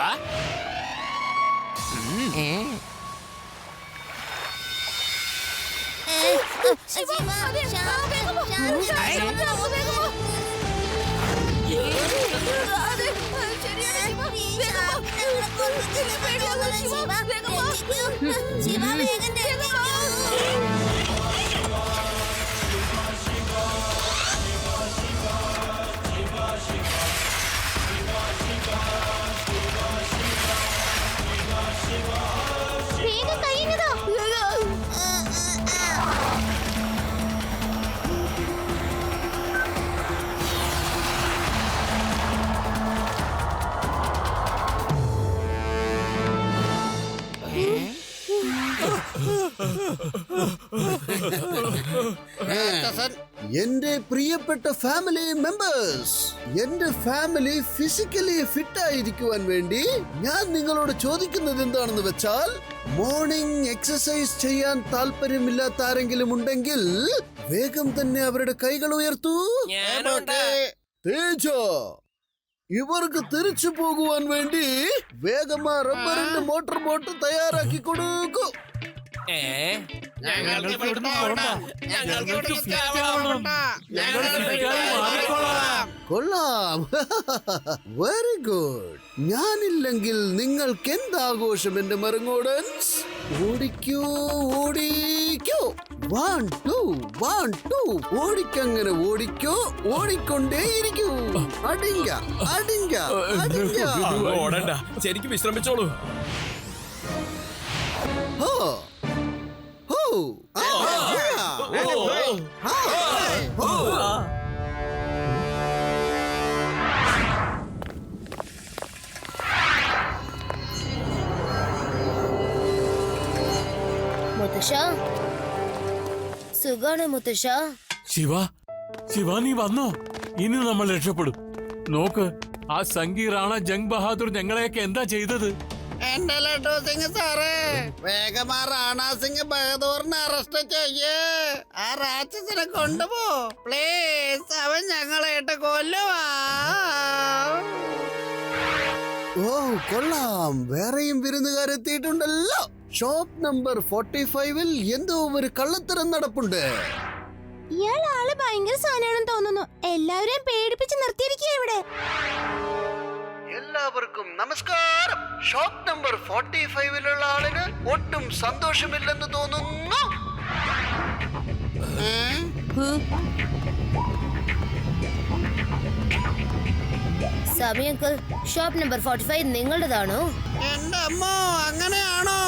എന്റെ പ്രിയപ്പെട്ട ഫാമിലി മെമ്പേഴ്സ്, എന്റെ ഫാമിലി ഫിസിക്കലി ഫിറ്റ് ആയിരിക്കുവാൻ വേണ്ടി ഞാൻ നിങ്ങളോട് ചോദിക്കുന്നത് എന്താണെന്ന് വെച്ചാൽ, മോർണിംഗ് എക്സസൈസ് ചെയ്യാൻ താല്പര്യമില്ലാത്ത ആരെങ്കിലും ഉണ്ടെങ്കിൽ വേഗം തന്നെ അവരുടെ കൈകൾ ഉയർത്തൂ. തേജ, ഇവർക്ക് തിരിച്ചു പോകുവാൻ വേണ്ടി വേഗം ആ റബ്ബറിന്റെ മോട്ടോർ ബോട്ട് തയ്യാറാക്കി കൊടുക്കൂ. കൊള്ളാം. Very good. ഞാനില്ലെങ്കിൽ നിങ്ങൾക്ക് എന്താഘോഷം എന്റെ മരങ്ങോടൻസ്. ഓടിക്കൂ, ഓടിക്കൂ. 1 2 1 2. ഓടിക്കങ്ങനെ ഓടിക്കോ, ഓടിക്കൊണ്ടേയിരിക്കൂ. അടിങ്ക അടിങ്ക അടിങ്ക. ഓടണ്ട, ശരിക്കും വിശ്രമിച്ചോളൂ. മുത്തശ്ശ, സുഖാണ് മുത്തശ്ശ? ശിവ, ശിവ നീ വന്നോ? ഇനി നമ്മൾ രക്ഷപ്പെടും. നോക്ക്, ആ സംഗി റാണ ജംഗ് ബഹാദൂർ ഞങ്ങളെയൊക്കെ എന്താ ചെയ്തത്? എന്റെ ലഡു സിംഗ് സാറേ, വേഗം ആ റാണ സിംഗ് ബഹദൂറിനെ അറസ്റ്റ് ചെയ്യേ. ആ രാക്ഷസിനെ കൊണ്ടുപോ പ്ലീസ്. അവൻ ഞങ്ങളായിട്ട് കൊല്ലുവാ. ഓ കൊള്ളാം, വേറെയും വിരുന്നുകാരെത്തിയിട്ടുണ്ടല്ലോ. ഷോപ്പ് നമ്പർ 45-ൽ എന്തോ ഒരു കള്ളത്തരം നടപ്പുണ്ട്. ഇയാൾ ആള് ഭയങ്കര സാധനമാണെന്ന് തോന്നുന്നു. എല്ലാവരെയും പേടിപ്പിച്ച് നിർത്തിയിരിക്കുക ഇവിടെ. എല്ലാവർക്കും നമസ്കാരം. ഷോപ്പ് നമ്പർ 45-ലുള്ള ആളിന് ഒട്ടും സന്തോഷമില്ലെന്ന് തോന്നുന്നു. സമയം അങ്കിൾ. Shop number 45 നിങ്ങളുടേതാണോ? എന്റെ അമ്മോ, അങ്ങനെയാണോ?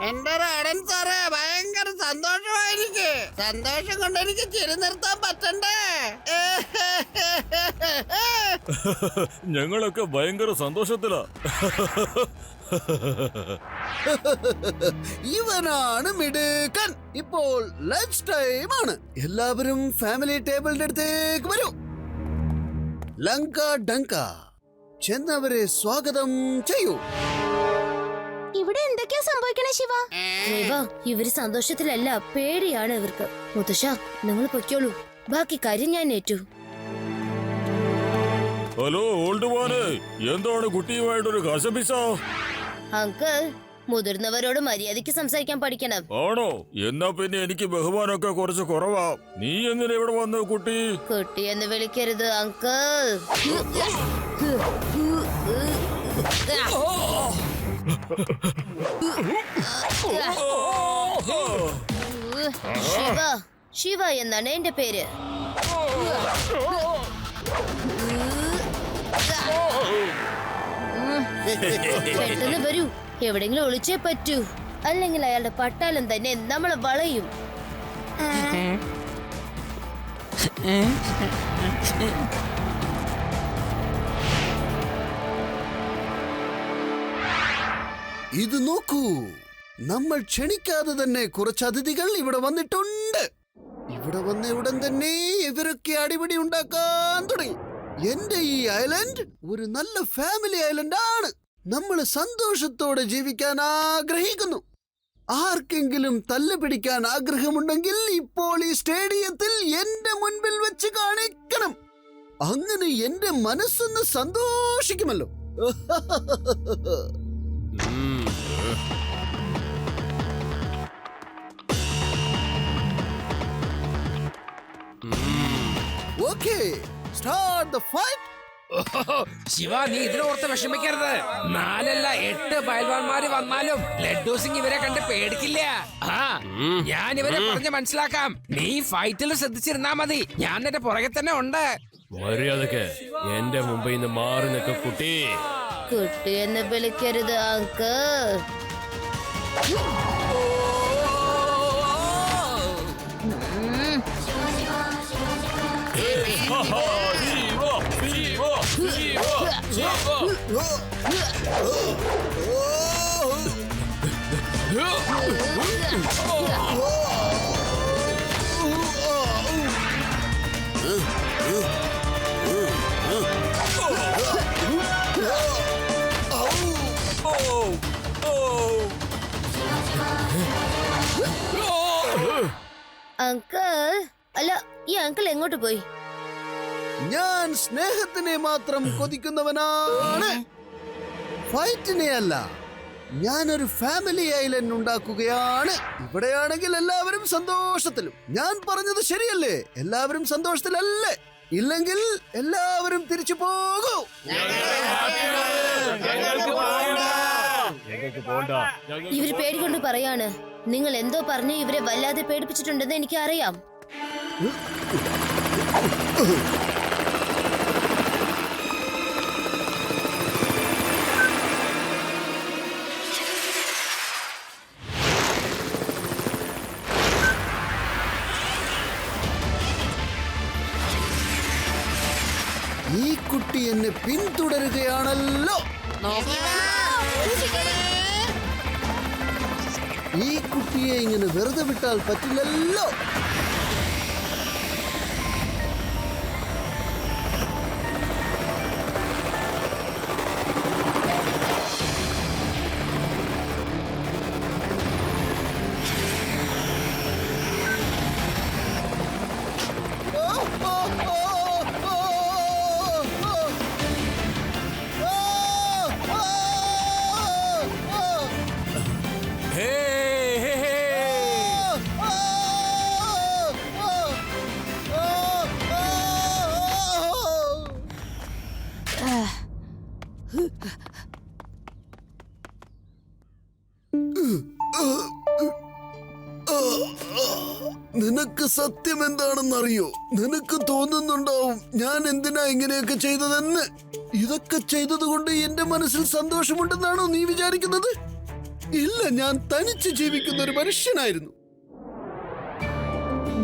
എന്റെ രാടൻ സാറേ, ഭയങ്കര സന്തോഷമായിരിക്കെ. സന്തോഷം കൊണ്ട് എനിക്ക് ചിരി നിർത്താൻ പറ്റണ്ടേ? ഞങ്ങളൊക്കെ ഭയങ്കര സന്തോഷത്തിലാ. ഇവനാണ് മിടുക്കൻ. ഇപ്പോൾ ലഞ്ച് ടൈം ആണ്. എല്ലാവരും ഫാമിലി ടേബിളിന്റെ അടുത്തേക്ക് വരൂ. ലങ്ക ഡങ്ക, ചെന്നവരെ സ്വാഗതം ചെയ്യൂ. ഇവിടെ എന്തൊക്കെയാ സംഭവിക്കണേ ശിവ? ഇവര് സന്തോഷത്തിലല്ല, പേടിയാണ് ഇവർക്ക്. മുത്തശ്ശ, നിങ്ങൾ പൊയ്ക്കോളൂ, ബാക്കി കാര്യം ഞാൻ ഏറ്റു. ഹലോ ഓൾഡ് മോനെ, എന്താണ് കുട്ടിയുമായിട്ടൊരു കശപിശ? അങ്കിൾ, മുതിർന്നവരോട് മര്യാദയ്ക്ക് സംസാരിക്കാൻ പഠിക്കണം. ആണോ? എന്നാ പിന്നെ എനിക്ക് ബഹുമാനമൊക്കെ കുറച്ച് കുറവാ. നീ എങ്ങനെ ഇവിടെ വന്നു കുട്ടി? കുട്ടി എന്ന് വിളിക്കരുത് അങ്കിൾ. ശിവ, ശിവ എന്നാണ് എന്റെ പേര്. പെട്ടെന്ന് വരൂ, എവിടെങ്കിലും ഒളിച്ചേ പറ്റൂ, അല്ലെങ്കിൽ അയാളുടെ പട്ടാളം തന്നെ നമ്മളെ വളയും. ഇത് നോക്കൂ, നമ്മൾ ക്ഷണിക്കാതെ തന്നെ കുറച്ച് അതിഥികൾ ഇവിടെ വന്നിട്ടുണ്ട്. ഇവിടെ വന്ന ഉടൻ തന്നെ ഇവരൊക്കെ അടിപിടി ഉണ്ടാക്കാൻ തുടങ്ങി. എന്റെ ഈ ഐലൻഡ് ഒരു നല്ല ഫാമിലി ഐലൻഡ് ആണ്. നമ്മൾ സന്തോഷത്തോടെ ജീവിക്കാൻ ആഗ്രഹിക്കുന്നു. ആർക്കെങ്കിലും തല്ല് പിടിക്കാൻ ആഗ്രഹമുണ്ടെങ്കിൽ ഇപ്പോൾ ഈ സ്റ്റേഡിയത്തിൽ എന്റെ മുൻപിൽ വെച്ച് കാണിക്കണം. അങ്ങനെ എന്റെ മനസ്സൊന്ന് സന്തോഷിക്കുമല്ലോ. Okay, start the fight. Shiva, നീ ഇതിനോർത്ത് വിഷമിക്കരുത്. 4 അല്ല 8 പയൽവാന്മാര് വന്നാലും ലഡ്ഡു സിംഗ് ഇവരെ കണ്ട് പേടിക്കില്ല. ഞാൻ ഇവരെ പറഞ്ഞ് മനസ്സിലാക്കാം. നീ ഫൈറ്റിൽ ശ്രദ്ധിച്ചിരുന്നാ മതി, ഞാൻ എന്റെ പുറകെ തന്നെ ഉണ്ട്. മര്യാദക്ക് എന്റെ മുമ്പിൽ നിന്ന് മാറി നിൽക്ക കുട്ടി. കുട്ടി എന്ന് വിളിക്കരുത് അങ്കിൾ. അങ്കിൾ, അല്ല, ഈ അങ്കിൾ എങ്ങോട്ട് പോയി? ഞാൻ സ്നേഹത്തിനെ മാത്രം കൊതിക്കുന്നവനാണ്, ഫൈറ്റിനെ അല്ല. ഞാനൊരു ഫാമിലി ഐലൻഡ് ഉണ്ടാക്കുകയാണ്. ഇവിടെയാണെങ്കിൽ എല്ലാവരും സന്തോഷത്തിലും. ഞാൻ പറഞ്ഞത് ശരിയല്ലേ? എല്ലാവരും സന്തോഷത്തിലല്ലേ? ഇല്ലെങ്കിൽ എല്ലാവരും തിരിച്ചു പോകൂ. ഇവര് പേടികൊണ്ട് പറയാണ്. നിങ്ങൾ എന്തോ പറഞ്ഞ് ഇവരെ വല്ലാതെ പേടിപ്പിച്ചിട്ടുണ്ടെന്ന് എനിക്ക് അറിയാം. ഈ കുട്ടി എന്നെ പിന്തുടരുകയാണല്ലോ. ഈ കുട്ടിയെ ഇങ്ങനെ വെറുതെ വിട്ടാൽ പറ്റില്ലല്ലോ. നിനക്ക് സത്യം എന്താണെന്നറിയോ? നിനക്ക് തോന്നുന്നുണ്ടാവും ഞാൻ എന്തിനാ ഇങ്ങനെയൊക്കെ ചെയ്തതെന്ന്. ഇതൊക്കെ ചെയ്തതുകൊണ്ട് എന്റെ മനസ്സിൽ സന്തോഷമുണ്ടെന്നാണോ നീ വിചാരിക്കുന്നത്? ഇല്ല, ഞാൻ തനിച്ച് ജീവിക്കുന്ന ഒരു മനുഷ്യനായിരുന്നു.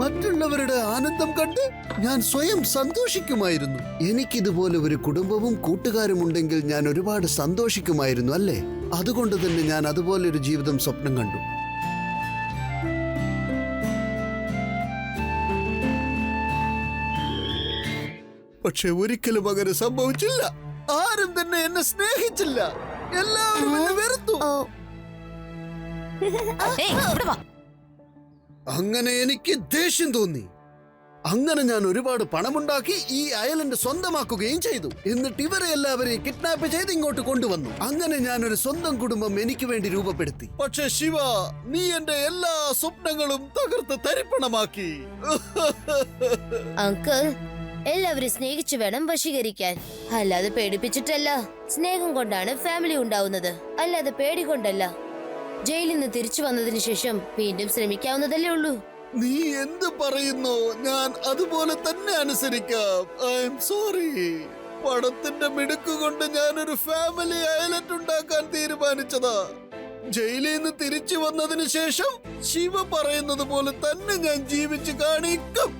മറ്റുള്ളവരുടെ ആനന്ദം കണ്ട് ഞാൻ സ്വയം സന്തോഷിക്കുമായിരുന്നു. എനിക്കിതുപോലെ ഒരു കുടുംബവും കൂട്ടുകാരും ഉണ്ടെങ്കിൽ ഞാൻ ഒരുപാട് സന്തോഷിക്കുമായിരുന്നു, അല്ലേ? അതുകൊണ്ട് തന്നെ ഞാൻ അതുപോലെ ഒരു ജീവിതം സ്വപ്നം കണ്ടു. പക്ഷെ ഒരിക്കലും അങ്ങനെ സംഭവിച്ചില്ല. ആരും തന്നെ എന്നെ സ്നേഹിച്ചില്ല. എല്ലാവരും എന്നെ വെറുത്തു. അങ്ങനെ എനിക്ക് ദേഷ്യം തോന്നി. അങ്ങനെ ഞാൻ ഒരുപാട് പണമുണ്ടാക്കി ഈ ഐലൻഡ് സ്വന്തമാക്കുകയും ചെയ്തു. എന്നിട്ട് ഇവരെ എല്ലാവരെയും കിഡ്നാപ്പ് ചെയ്ത് ഇങ്ങോട്ട് കൊണ്ടുവന്നു. അങ്ങനെ ഞാൻ ഒരു സ്വന്തം കുടുംബം എനിക്ക് വേണ്ടി രൂപപ്പെടുത്തി. പക്ഷെ ശിവ, നീ എന്റെ എല്ലാ സ്വപ്നങ്ങളും തകർത്ത് തരിപ്പണമാക്കി. അങ്കിൾ, എല്ലാവരും സ്നേഹിച്ചു വേണം വശീകരിക്കാൻ, അല്ലാതെ പേടിപ്പിച്ചിട്ടല്ല. സ്നേഹം കൊണ്ടാണ് ഫാമിലി ഉണ്ടാവുന്നത്, അല്ലാതെ പേടി കൊണ്ടല്ല. ജയിലിൽ നിന്ന് തിരിച്ചു വന്നതിന് ശേഷം വീണ്ടും ശ്രമിക്കാവുന്നതല്ലേ ഉള്ളൂ. നീ എന്ത് പറയുന്നോ ഞാൻ അതുപോലെ തന്നെ അനുസരിക്കാം. I am sorry. പണത്തിന്റെ മിടുക്ക് കൊണ്ട് ഞാനൊരു ഫാമിലി ഐലൻഡ് ഉണ്ടാക്കാൻ തീരുമാനിച്ചതാ. ജയിലിൽ നിന്ന് തിരിച്ചു വന്നതിന് ശേഷം ശിവ പറയുന്നത് പോലെ തന്നെ ഞാൻ ജീവിച്ചു കാണിക്കും.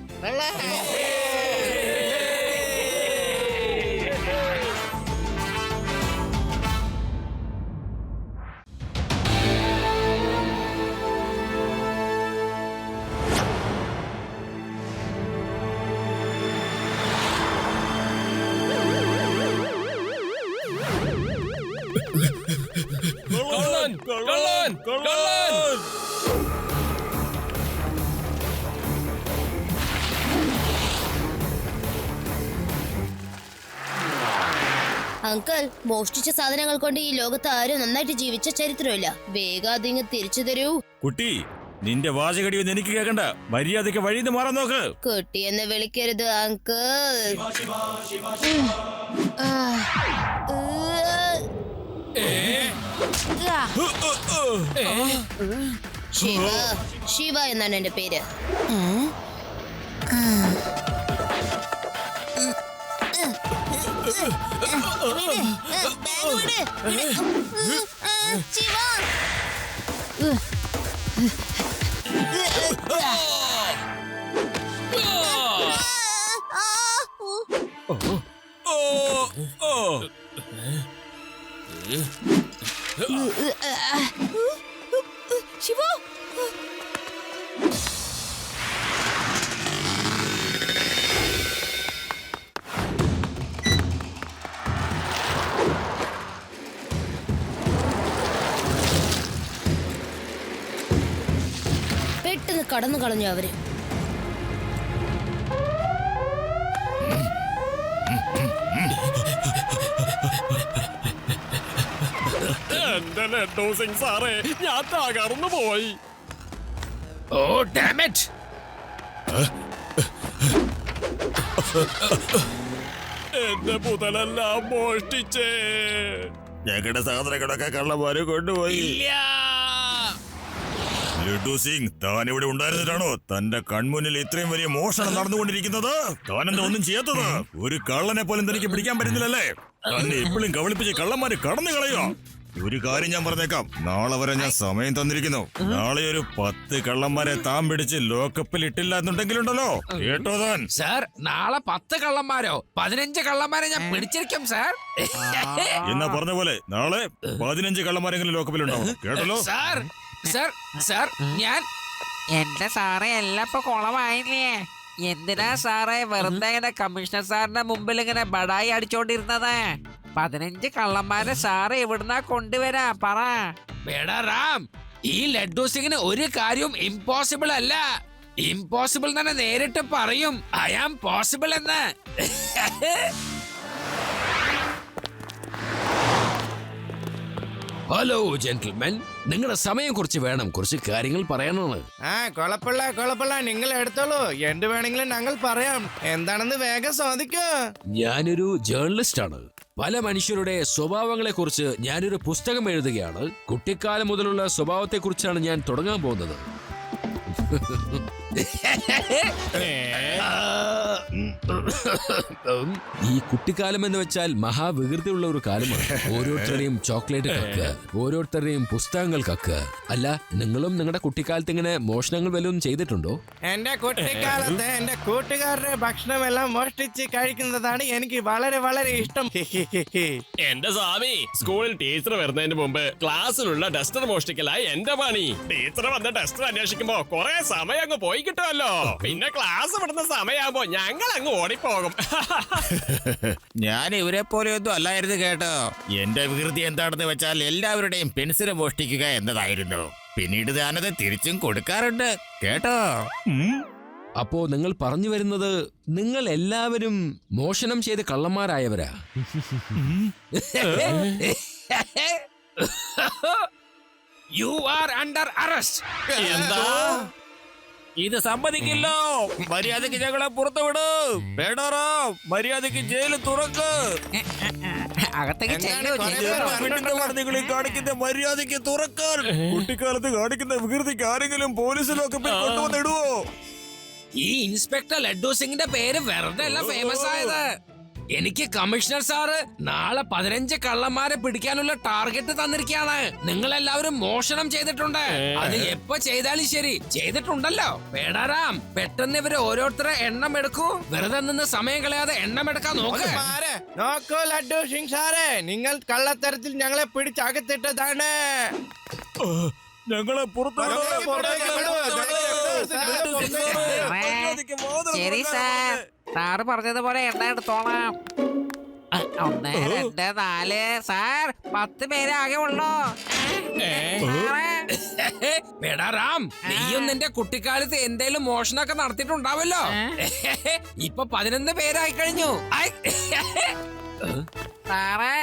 അങ്കിൾ, മോഷ്ടിച്ച സാധനങ്ങൾ കൊണ്ട് ഈ ലോകത്ത് ആരും നന്നായിട്ട് ജീവിച്ച ചരിത്രമില്ല. വേഗം അതിങ്ങ് തിരിച്ചു തരൂ. കുട്ടി, നിന്റെ വാചകടിയൊന്നും എനിക്ക് കേൾക്കണ്ട. മര്യാദയ്ക്ക് വഴിന്ന് മാറാൻ നോക്ക്. കുട്ടി എന്ന് വിളിക്കരുത് അങ്കിൾ. ശിവ, ശിവ എന്നാണ് എന്റെ പേര്. ശിവ, പെട്ടെന്ന് കടന്നു കളഞ്ഞു അവര്. എന്റെ ലഡ്ഡു സിംഗ് സാറേ, ഞാൻ തകർന്നു പോയി. ഓ ഡാം ഇറ്റ്. എന്റെ മുതലെല്ലാം മോഷ്ടിച്ചേ. ഞങ്ങളുടെ സാധനങ്ങളൊക്കെ കള്ളന്മാര് കൊണ്ടുപോയി. ലഡ്ഡു സിംഗ്, താൻ ഇവിടെ ഉണ്ടായിരുന്നിട്ടാണോ തന്റെ കൺമുന്നിൽ ഇത്രയും വലിയ മോഷണം നടന്നുകൊണ്ടിരിക്കുന്നത്? താനെന്താ ഒന്നും ചെയ്യാത്തത്? ഒരു കള്ളനെ പോലും തനിക്ക് പിടിക്കാൻ പറ്റുന്നില്ലല്ലേ? തന്നെ എപ്പോഴും കബളിപ്പിച്ച് കള്ളന്മാര് കടന്നു കളയോ? ഒരു കാര്യം ഞാൻ പറഞ്ഞേക്കാം, നാളെ വരെ ഞാൻ സമയം തന്നിരിക്കുന്നു. നാളെ ഒരു 10 കള്ളന്മാരെ താൻ പിടിച്ച് ലോക്കപ്പിൽ ഇട്ടില്ല എന്നുണ്ടെങ്കിലുണ്ടല്ലോ, കേട്ടോ താൻ? സാർ, നാളെ 10 കള്ളന്മാരോ 15 കള്ളന്മാരെ ഞാൻ പിടിച്ചിരിക്കും സാർ. എന്നാ പറഞ്ഞ പോലെ നാളെ 15 കള്ളന്മാരെങ്കിലും ലോക്കപ്പിലുണ്ടാവും, കേട്ടല്ലോ? സാർ സാർ സാർ, ഞാൻ എന്റെ സാറേ, എല്ലാം ഇപ്പൊ കുളമായില്ലേ? എന്തിനാ സാറേ വെറുതെ ഇങ്ങനെ കമ്മീഷണർ സാറിന്റെ മുമ്പിൽ ഇങ്ങനെ ബടായി അടിച്ചോണ്ടിരുന്നത്? 15 കള്ളന്മാരെ സാറ് എവിടുന്നാ കൊണ്ടുവരാ പറ. വേടാ റാം, ഈ ലഡ്ഡു സിംഗിന് ഒരു കാര്യവും ഇമ്പോസിബിൾ അല്ല. ഇമ്പോസിബിൾ തന്നെ നേരിട്ട് പറയും. ഐ ആം പോസിബിൾ എന്ന്. ഹലോ ജെന്റിൽമെൻ, നിങ്ങളുടെ സമയം കുറച്ച് വേണം, കുറച്ച് കാര്യങ്ങൾ പറയാനാണ്. കുഴപ്പമില്ല, നിങ്ങൾ എടുത്തോളൂ. എന്ത് വേണമെങ്കിലും ഞങ്ങൾ പറയാം. എന്താണെന്ന് വേഗം സാധിക്കോ? ഞാനൊരു ജേർണലിസ്റ്റ് ആണ്. പല മനുഷ്യരുടെ സ്വഭാവങ്ങളെ കുറിച്ച് ഞാനൊരു പുസ്തകം എഴുതുകയാണ്. കുട്ടിക്കാലം മുതലുള്ള സ്വഭാവത്തെ കുറിച്ചാണ് ഞാൻ തുടങ്ങാൻ പോകുന്നത്. ഈ കുട്ടിക്കാലം എന്ന് വെച്ചാൽ മഹാവികൃതിയുള്ള ഒരു കാലമാണ്. ഓരോരുത്തരുടെയും ചോക്ലേറ്റ് കക്കുക, ഓരോരുത്തരുടെയും പുസ്തകങ്ങൾ കക്കുക. അല്ല, നിങ്ങളും നിങ്ങളുടെ കുട്ടിക്കാലത്ത് ഇങ്ങനെ മോഷണങ്ങൾ വല്ലതും ചെയ്തിട്ടുണ്ടോ? എന്റെ കുട്ടിക്കാലത്ത് എന്റെ കൂട്ടുകാരുടെ ഭക്ഷണമെല്ലാം മോഷ്ടിച്ച് കഴിക്കുന്നതാണ് എനിക്ക് വളരെ വളരെ ഇഷ്ടം. എന്റെ സ്വാമി, സ്കൂളിൽ ടീച്ചർ വരുന്നതിന് മുമ്പ് ക്ലാസ്സിലുള്ള ഡസ്റ്റർ മോഷ്ടിക്കലായി എന്റെ പണി. ടീച്ചർ വന്ന് ഡസ്റ്റർ അന്വേഷിക്കുമ്പോ കുറെ സമയം അങ്ങ് പോയി കിട്ടുമല്ലോ. പിന്നെ ക്ലാസ് വിടുന്ന സമയമാകുമ്പോ ഞങ്ങൾ അങ്ങ് ഓടിപ്പോകും. ഞാൻ ഇവരെ പോലെയൊന്നും അല്ലായിരുന്നു കേട്ടോ. എന്റെ വികൃതി എന്താണെന്ന് വെച്ചാൽ എല്ലാവരുടെയും പെൻസിൽ മോഷ്ടിക്കുക എന്നതായിരുന്നു. പിന്നീട് ഞാനത് തിരിച്ചും കൊടുക്കാറുണ്ട് കേട്ടോ. അപ്പോ നിങ്ങൾ പറഞ്ഞു വരുന്നത് നിങ്ങൾ എല്ലാവരും മോഷണം ചെയ്ത് കള്ളന്മാരായവരാ? You are under arrest. എന്താ ഇത്? സമ്മതിക്കില്ലോ. മര്യാദക്ക് ഞങ്ങളെ പുറത്തു വിട്. വേണോറോ മര്യാദക്ക് ജയില് തുറക്ക്. അകത്തേക്ക് നിങ്ങൾ കാണിക്കുന്ന മര്യാദക്ക് തുറക്കാൻ. കുട്ടിക്കാലത്ത് കാണിക്കുന്ന വികൃതിക്ക് ആരെങ്കിലും പോലീസിലൊക്കെ കൊണ്ടുവന്നിടുവോ? ഈ ഇൻസ്പെക്ടർ ലഡ്ഡു സിംഗിന്റെ പേര് വെറുതെ അല്ല ഫേമസ് ആയത്. എനിക്ക് കമ്മീഷണർ സാറ് നാളെ 15 കള്ളന്മാരെ പിടിക്കാനുള്ള ടാർഗറ്റ് തന്നിരിക്കുകയാണ്. നിങ്ങൾ എല്ലാവരും മോഷണം ചെയ്തിട്ടുണ്ട്. അത് എപ്പോ ചെയ്താലും ശരി, ചെയ്തിട്ടുണ്ടല്ലോ. പേടാറാം, പെട്ടെന്ന് ഇവര് ഓരോരുത്തരെ എണ്ണം എടുക്കൂ. വെറുതെ നിന്ന് സമയം കളയാതെ എണ്ണം എടുക്കാൻ നോക്കൂ ലഡ്ഡു സിംഗ് സാറേ, നിങ്ങൾ കള്ളത്തരത്തിൽ ഞങ്ങളെ പിടിച്ചകത്തിട്ടതാണ്. ഞങ്ങളെ ശരി സാർ, സാറ് പറഞ്ഞതുപോലെ എണ്ണ എടുത്തോളാം. 1, 2, 4 സാർ, 10 പേരെ ആകെ ഉള്ളൂ. പേടാറാം, നീയും നിന്റെ കുട്ടിക്കാലത്ത് എന്തേലും മോഷണമൊക്കെ നടത്തിയിട്ടുണ്ടാവല്ലോ. ഇപ്പൊ 11 പേരായി കഴിഞ്ഞു. സാറേ,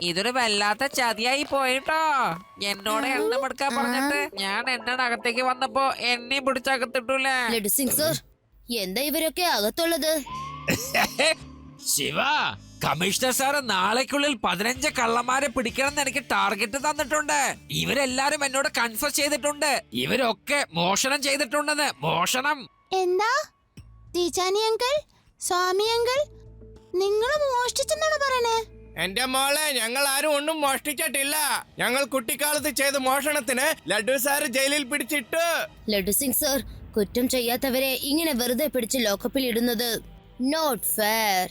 ഇതൊരു വല്ലാത്ത ചതിയായി പോയിട്ടോ. എന്നോട് എണ്ണം എടുക്കാൻ പറഞ്ഞിട്ട് ഞാൻ എണ്ണ അകത്തേക്ക് വന്നപ്പോ എന്നെ പിടിച്ചകത്തിട്ടൂലേ. ലഡു സിംഗ് സർ, എന്താ ഇവരൊക്കെ അകത്തുള്ളത്? ശിവ, കമ്മീഷണർ സാറ് നാളേക്കുള്ളിൽ 15 കള്ളന്മാരെ പിടിക്കണം എനിക്ക് ടാർഗറ്റ് തന്നിട്ടുണ്ട്. ഇവരെല്ലാരും എന്നോട് കൺഫ്യൂസ് ചെയ്തിട്ടുണ്ട്. ഇവരൊക്കെ മോഷണം ചെയ്തിട്ടുണ്ടെന്ന്. മോഷണം. എന്താ ടീച്ചാനി അങ്കിൾ, സ്വാമി അങ്കിൾ, നിങ്ങൾ മോഷ്ടിച്ചെന്നാണ് പറയണേ? എന്റെ മോളെ, ഞങ്ങൾ ആരും ഒന്നും മോഷ്ടിച്ചിട്ടില്ല. ഞങ്ങൾ കുട്ടിക്കാലത്ത് ചെയ്ത മോഷണത്തിന് ലഡ്ഡു സാറ് ജയിലിൽ പിടിച്ചിട്ടു. ലഡു സിംഗ് സർ, കുറ്റം ചെയ്യാത്തവരെ ഇങ്ങനെ വെറുതെ പിടിച്ച് ലോക്കപ്പിൽ ഇടുന്നത് നോട്ട് ഫെയർ.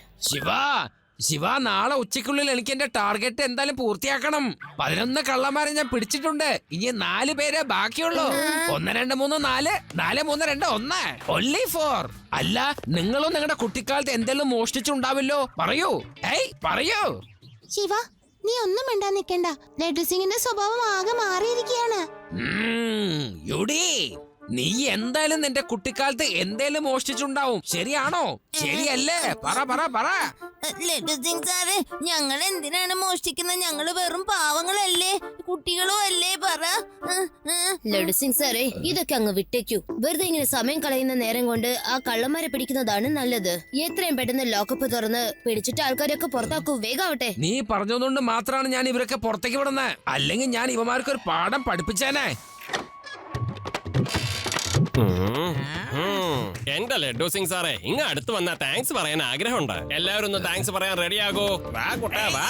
ശിവ, നാളെ ഉച്ചയ്ക്കുള്ളിൽ എനിക്ക് എന്റെ ടാർഗറ്റ് എന്തായാലും പൂർത്തിയാക്കണം. 11 കള്ളന്മാരെ ഞാൻ പിടിച്ചിട്ടുണ്ട്. ഇനി 4 പേരെ ബാക്കിയുള്ളൂ. 1, 2, 3, 4. 4, 3, 2, 1. only 4. അല്ല, നിങ്ങളും നിങ്ങളുടെ കുട്ടിക്കാലത്ത് എന്തെങ്കിലും മോഷ്ടിച്ചുണ്ടാവില്ലോ? പറയൂ, പറയൂ. ശിവ, നീ ഒന്നും മിണ്ടാ നിക്കണ്ട. ലഡ്ഡു സിംഗിന്റെ സ്വഭാവം ആകെ മാറിയിരിക്കുകയാണ്. യുഡി, നീ എന്തായാലും നിന്റെ കുട്ടിക്കാലത്ത് എന്തേലും മോഷ്ടിച്ചുണ്ടാവും. ശരിയാണോ? ശരിയല്ലേ? പറ. ലഡു സിംഗ് സാറ്, ഞങ്ങൾ എന്തിനാണ് മോഷ്ടിക്കുന്നത്? ഞങ്ങള് വെറും പാവങ്ങളല്ലേ, കുട്ടികളും അല്ലേ? പറ. ലഡു സിംഗ് സാറേ, ഇതൊക്കെ അങ്ങ് വിട്ടേക്കൂ. വെറുതെ ഇങ്ങനെ സമയം കളയുന്ന നേരം കൊണ്ട് ആ കള്ളന്മാരെ പിടിക്കുന്നതാണ് നല്ലത്. എത്രയും പെട്ടെന്ന് ലോക്കപ്പ് തുറന്ന് പിടിച്ചിട്ട് ആൾക്കാരെയൊക്കെ പുറത്താക്കൂ. വേഗാവട്ടെ. നീ പറഞ്ഞതുകൊണ്ട് മാത്രമാണ് ഞാൻ ഇവരൊക്കെ പുറത്തേക്ക് വിടുന്നത്. അല്ലെങ്കിൽ ഞാൻ ഇവന്മാർക്ക് ഒരു പാഠം പഠിപ്പിച്ചേനെ. എന്റെ ലഡ്ഡു സിംഗ് സാറേ, ഇങ്ങ അടുത്ത് വന്നാ താങ്ക്സ് പറയാൻ ആഗ്രഹമുണ്ട്. എല്ലാവരും ഒന്ന് താങ്ക്സ് പറയാൻ റെഡിയാകൂ. വാ കുട്ടാ, വാ.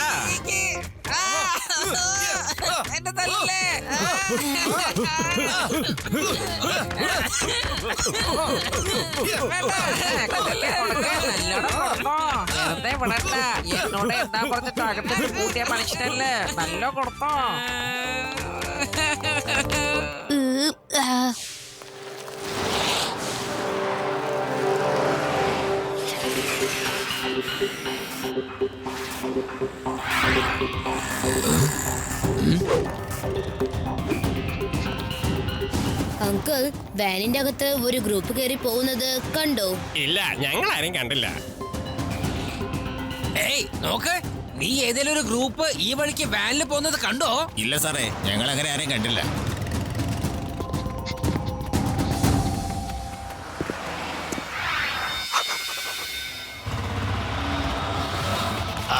എന്റെ തല്ലേ. വെറുതെ വിടണ്ട. എന്നോട് എന്താ പറഞ്ഞിട്ട് അകത്തേക്ക് കൂട്ടിയ മനുഷ്യനല്ലേ. നല്ല കൊടുത്തോ. അങ്കിൾ, വാനിന്റെ അകത്ത് ഒരു ഗ്രൂപ്പ് കയറി പോകുന്നത് കണ്ടോ? ഇല്ല, ഞങ്ങൾ ആരും കണ്ടില്ല. നോക്ക്, നീ ഏതെങ്കിലും ഒരു ഗ്രൂപ്പ് ഈ വഴിക്ക് വാനിൽ പോകുന്നത് കണ്ടോ? ഇല്ല സാറേ, ഞങ്ങൾ അങ്ങനെ ആരെയും കണ്ടില്ല.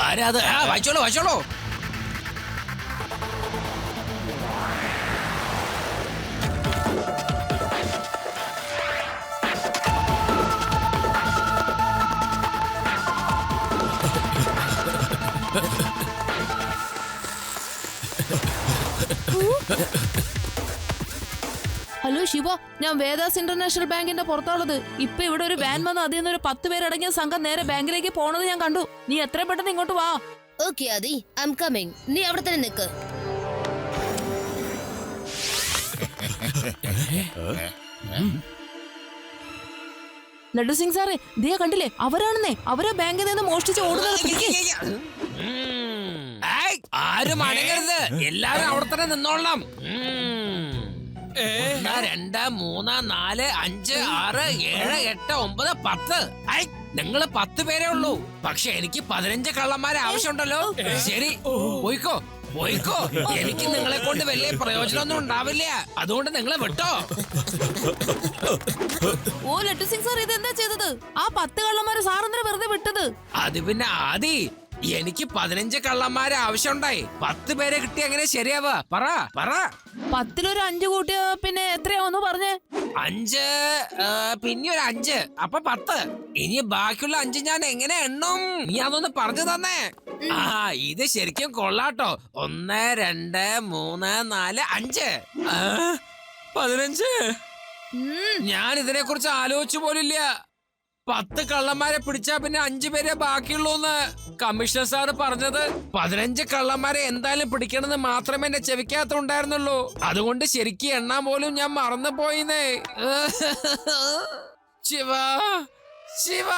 ആരാത്? വായിച്ചോളൂ. ഹലോ ശിവ, ഞാൻ വേദാസ് ഇന്റർനാഷണൽ ബാങ്കിന്റെ പുറത്തുള്ളത്. ഇപ്പൊ ഇവിടെ ഒരു വാൻ വന്ന് അതിൽ നിന്ന് ഒരു 10 പേരടങ്ങിയ സംഘം നേരെ ബാങ്കിലേക്ക് പോണത് ഞാൻ കണ്ടു. നീ എത്രയും പെട്ടെന്ന് ഇങ്ങോട്ട് വാ. Okay Aadi, I am coming. നീ അവിടെ തന്നെ നിൽക്ക്. ലഡു സിംഗ് സാറേ, ദിയ കണ്ടില്ലേ? അവരാണെന്നേ, അവരാ ബാങ്കിൽ നിന്ന് മോഷ്ടിച്ച് ഓടുന്നത്. ആരും അടങ്ങരുത്, എല്ലാരും അവിടെ തന്നെ നിന്നോളാം. 1 2 3 4 5 6 7 8 9 10. നിങ്ങള് 10 പേരേ ഉള്ളൂ. പക്ഷെ എനിക്ക് 15 കള്ളന്മാരെ ആവശ്യമുണ്ടല്ലോ. ശരി, പോയിക്കോ പോയിക്കോ. എനിക്ക് നിങ്ങളെ കൊണ്ട് വലിയ പ്രയോജനമൊന്നും ഉണ്ടാവില്ല. അതുകൊണ്ട് നിങ്ങളെ വിട്ടോ. ഓ ലഡു സിംഗ് സാർ, ഇത് എന്താ ചെയ്തത്? ആ 10 കള്ളന്മാരെ സാറെന്തിനാ വെറുതെ വിട്ടത്? അത് പിന്നെ ആദി, എനിക്ക് 15 കള്ളന്മാരെ ആവശ്യമുണ്ടായി. 10 പേരെ കിട്ടി എങ്ങനെ ശരിയാവാ? പറ പറ. 10-ലൊരു 5 കൂട്ടിയ പിന്നെ എത്രയാവെന്ന് പറഞ്ഞേ? 5 പിന്നെ ഒരു 5, അപ്പൊ 10. ഇനി ബാക്കിയുള്ള 5 ഞാൻ എങ്ങനെ എണ്ണും? നീ അതൊന്ന് പറഞ്ഞു തന്നെ. ആ, ഇത് ശരിക്കും കൊള്ളാട്ടോ. 1 2 3 4 5 15. ഞാൻ ഇതിനെ കുറിച്ച് ആലോചിച്ചു പോലില്ല. 10 കള്ളന്മാരെ പിടിച്ചാ പിന്നെ 5 പേരെ ബാക്കിയുള്ളൂന്ന് കമ്മീഷണർ സാറ് പറഞ്ഞത്. 15 കള്ളന്മാരെ എന്തായാലും പിടിക്കണമെന്ന് മാത്രമേ എന്റെ ചെവിക്കകത്തുണ്ടായിരുന്നുള്ളൂ. അതുകൊണ്ട് ശരിക്കും എണ്ണാൻ പോലും ഞാൻ മറന്നു പോയിന്നേ. ശിവ ശിവ.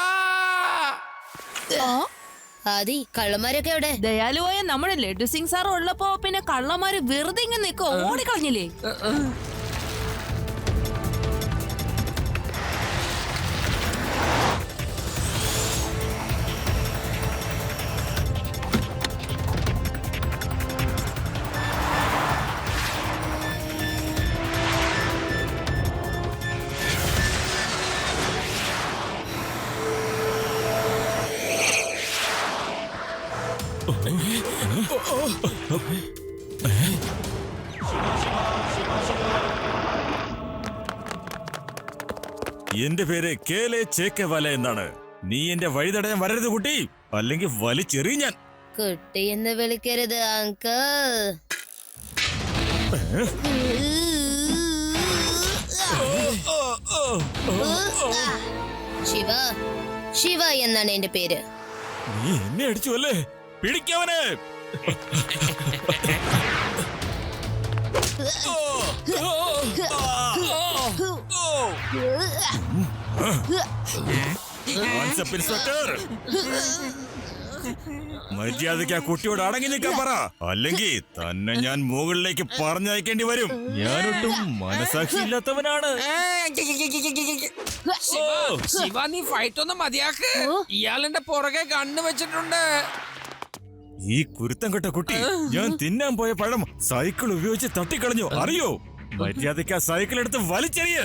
ആദി, കള്ളന്മാരൊക്കെ എവിടെ? ദയാലുവായ നമ്മുടെ ലഡു സിംഗ് സാർ ഉള്ളപ്പോ പിന്നെ കള്ളന്മാര് വെറുതെ ഇങ്ങനെ നിക്കോ? ഓടിക്കളഞ്ഞില്ലേ? എന്റെ പേര് കേലെ ചേക്കവാല എന്നാണ്. നീ എന്റെ വഴി തടയാൻ വരരുത് കുട്ടി, അല്ലെങ്കിൽ വലിച്ചെറിയും ഞാൻ. കുട്ടി എന്ന് വിളിക്കരുത് അങ്കിൾ. ശിവ, ശിവ എന്നാണ് എന്റെ പേര്. നീ എന്നെ അടിച്ചു അല്ലേ? പിടിക്കവനെ. ഇൻസ്പെക്ടർ, മര്യാദയ്ക്ക് ആ കുട്ടിയോട് അടങ്ങി നിൽക്കാൻ പറ, അല്ലെങ്കിൽ തന്നെ ഞാൻ മുകളിലേക്ക് പറഞ്ഞയക്കേണ്ടി വരും. ഞാനൊട്ടും മനസാക്ഷി ഇല്ലാത്തവനാണ്. ശിവ, നീ ഫൈറ്റ് ഒന്നും മതിയാക്ക്. ഇയാളെന്റെ പുറകെ കണ്ണു വെച്ചിട്ടുണ്ട്. ഈ കുരുത്തം കെട്ട കുട്ടി ഞാൻ തിന്നാൻ പോയ പഴം സൈക്കിൾ ഉപയോഗിച്ച് തട്ടിക്കളഞ്ഞു, അറിയോ? മര്യാദയ്ക്ക് ആ സൈക്കിൾ എടുത്ത് വലിച്ചെറിയ.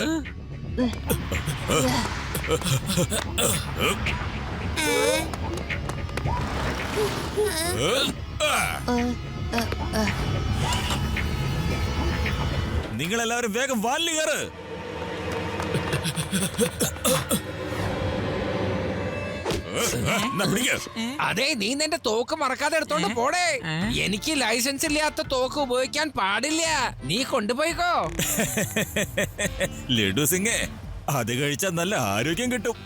നിങ്ങളെല്ലാവരും വേഗം വാലിൽ കയറ്. അതെ, നീ നിന്റെ തോക്ക് മറക്കാതെ എടുത്തോണ്ട് പോടേ. എനിക്ക് ലൈസൻസ് ഇല്ലാത്ത തോക്ക് ഉപയോഗിക്കാൻ പാടില്ല. നീ കൊണ്ടുപോയിക്കോ. ലഡു സിംഗ്, അത് കഴിച്ചാൽ നല്ല ആരോഗ്യം കിട്ടും.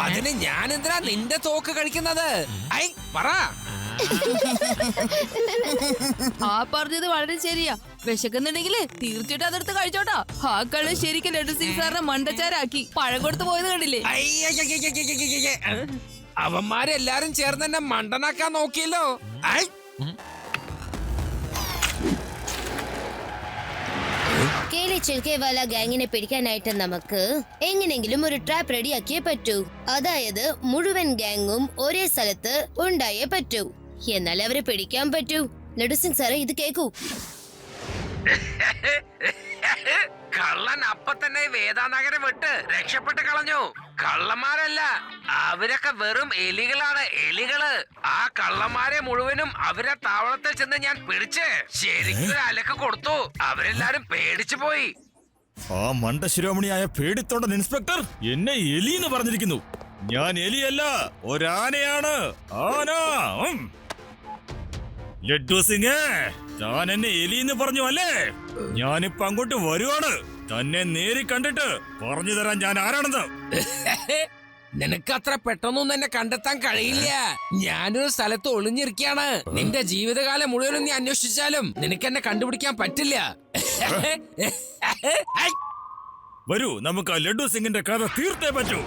അതിന് ഞാൻ എന്തിനാ നിന്റെ തോക്ക് കഴിക്കുന്നത്? ഐ പറ. ആ പറഞ്ഞത് വളരെ ശരിയാ. വിശക്കുന്നുണ്ടെങ്കില് തീർച്ചയായിട്ടും അതെടുത്ത് കഴിച്ചോട്ടോ. ആ കളി ശരിക്കും ലഡു സിംഗ് സാറിനെ മണ്ടച്ചാരാക്കി പഴം കൊടുത്ത് പോയത് കണ്ടില്ലേ? അവന്മാരെല്ലാരും ചേർന്ന് എന്നെ മണ്ടനാക്കാൻ നോക്കിയല്ലോ. ഐ കേലി ചിൽക്കേവാല ഗാങ്ങിനെ പിടിക്കാനായിട്ട് നമുക്ക് എങ്ങനെങ്കിലും ഒരു ട്രാപ്പ് റെഡിയാക്കിയേ പറ്റൂ. അതായത് മുഴുവൻ ഗാങ്ങും ഒരേ സ്ഥലത്ത് ഉണ്ടായേ പറ്റൂ. എന്നാലേ അവരെ പിടിക്കാൻ പറ്റൂ. ലഡു സിംഗ് സാറേ, ഇത് കേക്കൂ. കള്ളൻ അപ്പൊ തന്നെ വേദാനഗരം വിട്ട് രക്ഷപ്പെട്ട് കളഞ്ഞു. കള്ളന്മാരല്ല, അവരൊക്കെ വെറും എലികളാണ്, എലികള്. ആ കള്ളന്മാരെ മുഴുവനും അവരെ താവളത്തിൽ ചെന്ന് ഞാൻ പിടിച്ച് ശരിക്കും അലക്ക് കൊടുത്തു. അവരെല്ലാരും പേടിച്ചു പോയി. ആ മണ്ടശിരോമണിയായ പേടിത്തോണ്ടൻ ഇൻസ്പെക്ടർ എന്നെ എലി എന്ന് പറഞ്ഞിരിക്കുന്നു. ഞാൻ എലിയല്ല, ഒരാനയാണ്. ആന. ലഡ്ഡു സിംഗ്, താൻ എന്നെ എലിന്ന് പറഞ്ഞു അല്ലേ? ഞാനിപ്പോ അങ്ങോട്ട് വരുവാണ്. തന്നെ നേരി കണ്ടിട്ട് പറഞ്ഞു തരാൻ ഞാൻ ആരാണെന്ന്. നിനക്ക് അത്ര പെട്ടെന്നൊന്നും എന്നെ കണ്ടെത്താൻ കഴിയില്ല. ഞാനൊരു സ്ഥലത്ത് ഒളിഞ്ഞിരിക്കുകയാണ്. നിന്റെ ജീവിതകാലം മുഴുവനും നീ അന്വേഷിച്ചാലും നിനക്ക് എന്നെ കണ്ടുപിടിക്കാൻ പറ്റില്ല. വരൂ, നമുക്ക് ആ ലഡ്ഡു സിംഗിന്റെ കഥ തീർത്തേ പറ്റൂ.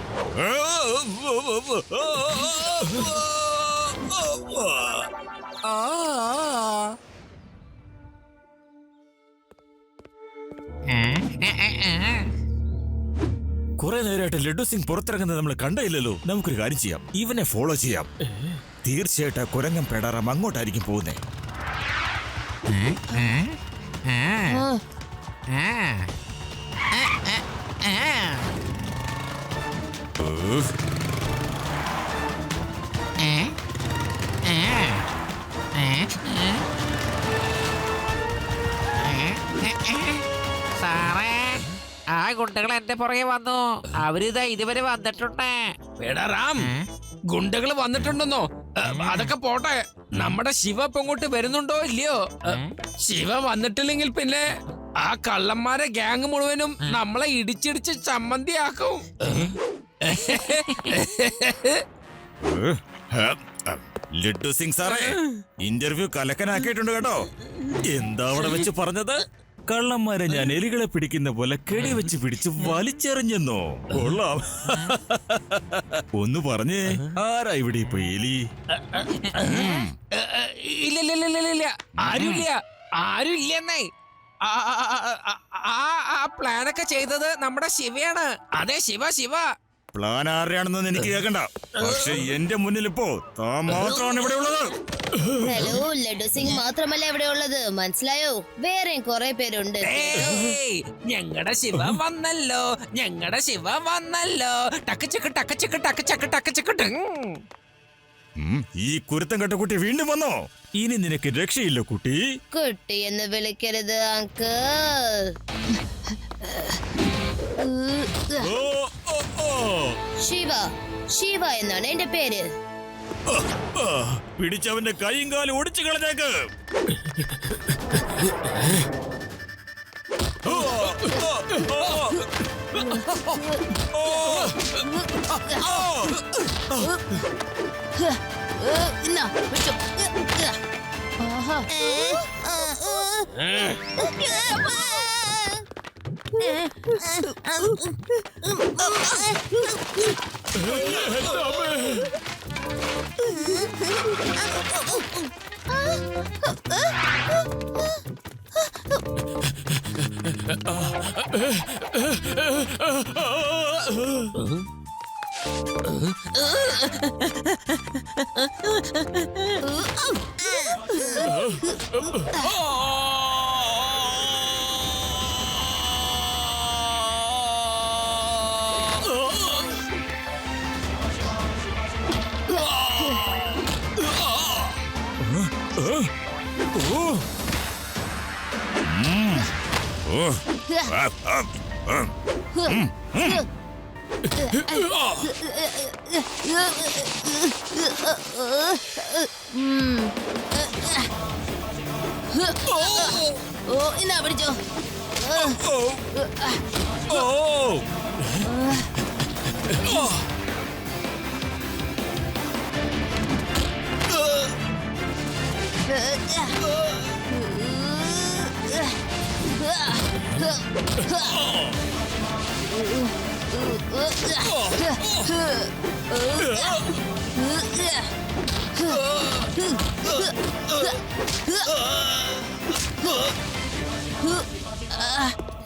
കുറെ നേരമായിട്ട് ലഡ്ഡു സിംഗ് പുറത്തിറങ്ങുന്നത് നമ്മൾ കണ്ടില്ലല്ലോ. നമുക്കൊരു കാര്യം ചെയ്യാം, ഇവനെ ഫോളോ ചെയ്യാം. തീർച്ചയായിട്ടും കുരങ്ങൻ പേടാറാം അങ്ങോട്ടായിരിക്കും പോകുന്നേ. സാറേ, ആ ഗുണ്ടകൾ എന്റെ പുറകെ വന്നു. അവരിതാ ഇതുവരെ വന്നിട്ടുണ്ട്. പേടാറാം, ഗുണ്ടകൾ വന്നിട്ടുണ്ടെന്നോ? അതൊക്കെ പോട്ടെ, നമ്മുടെ ശിവ ഇപ്പൊ ഇങ്ങോട്ട് വരുന്നുണ്ടോ ഇല്ലയോ? ശിവ വന്നിട്ടില്ലെങ്കിൽ പിന്നെ ആ കള്ളന്മാരെ ഗ്യാങ് മുഴുവനും നമ്മളെ ഇടിച്ചിടിച്ച് ചമ്മന്തിയാക്കും. ലഡ്ഡു സിംഗ് സാറേ, ഇന്റർവ്യൂ കലക്കനാക്കിയിട്ടുണ്ട് കേട്ടോ. എന്താ അവിടെ വെച്ച് പറഞ്ഞത്? കള്ളന്മാരെ ഞാൻ എലികളെ പിടിക്കുന്ന പോലെ കെടി വെച്ച് പിടിച്ച് വലിച്ചെറിഞ്ഞെന്നോ? കൊള്ളാം. ഒന്ന് പറഞ്ഞേ, ആരാ ഇവിടെ ഇപ്പൊ എലി? ഇല്ല, ആരും ഇല്ലെന്നേ. ആ പ്ലാനൊക്കെ ചെയ്തത് നമ്മുടെ ശിവയാണ്. അതെ, ശിവ. പ്ലാൻ ആരെയാണെന്ന് എനിക്ക് കേൾക്കണ്ട. പക്ഷെ എന്റെ മുന്നിൽ ഇപ്പോ താൻ മാത്രമാണ് ഇവിടെ ഉള്ളത്. ഹലോ, ലഡ്ഡു സിംഗ് മാത്രമല്ല ഇവിടെ ഉള്ളത്, മനസ്സിലായോ? വേറെയും കുറെ പേരുണ്ട്. ഞങ്ങളുടെ ശിവ വന്നല്ലോ. ടക്കച്ചക്ക്. ഈ കുരുത്തം കെട്ട കുട്ടി വീണ്ടും വന്നോ? ഇനി നിനക്ക് രക്ഷയില്ല കുട്ടി. കുട്ടി എന്ന് വിളിക്കരുത് അങ്കിൾ. ശിവ എന്നാണ് എന്റെ പേര്. പിടിച്ചവന്റെ കൈയും കാലും ഒടിച്ചു കളഞ്ഞേക്ക്. എന്നാ പിടിച്ചോ.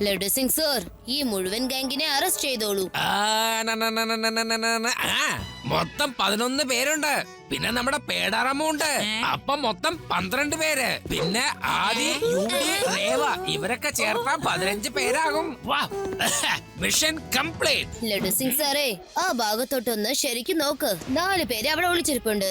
ലഡ്ഡു സിംഗ് സർ, ഈ മുഴുവൻ ഗാംഗിനെ അറസ്റ്റ് ചെയ്തോളൂ. മൊത്തം 11 പേരുണ്ട്. പിന്നെ നമ്മുടെ പേടാറമ്മുണ്ട്. അപ്പൊ മൊത്തം 12 പേര്. പിന്നെ ആദി, യൂഡി, രേവ ഇവരൊക്കെ ചേർത്താ 15 പേരാകും. Mission complete. ലഡ്ഡു സിംഗ് സാറേ, ആ ഭാഗത്തോട്ടൊന്ന് ശരിക്കും നോക്ക്. 4 പേര് അവിടെ ഒളിച്ചിരിപ്പുണ്ട്.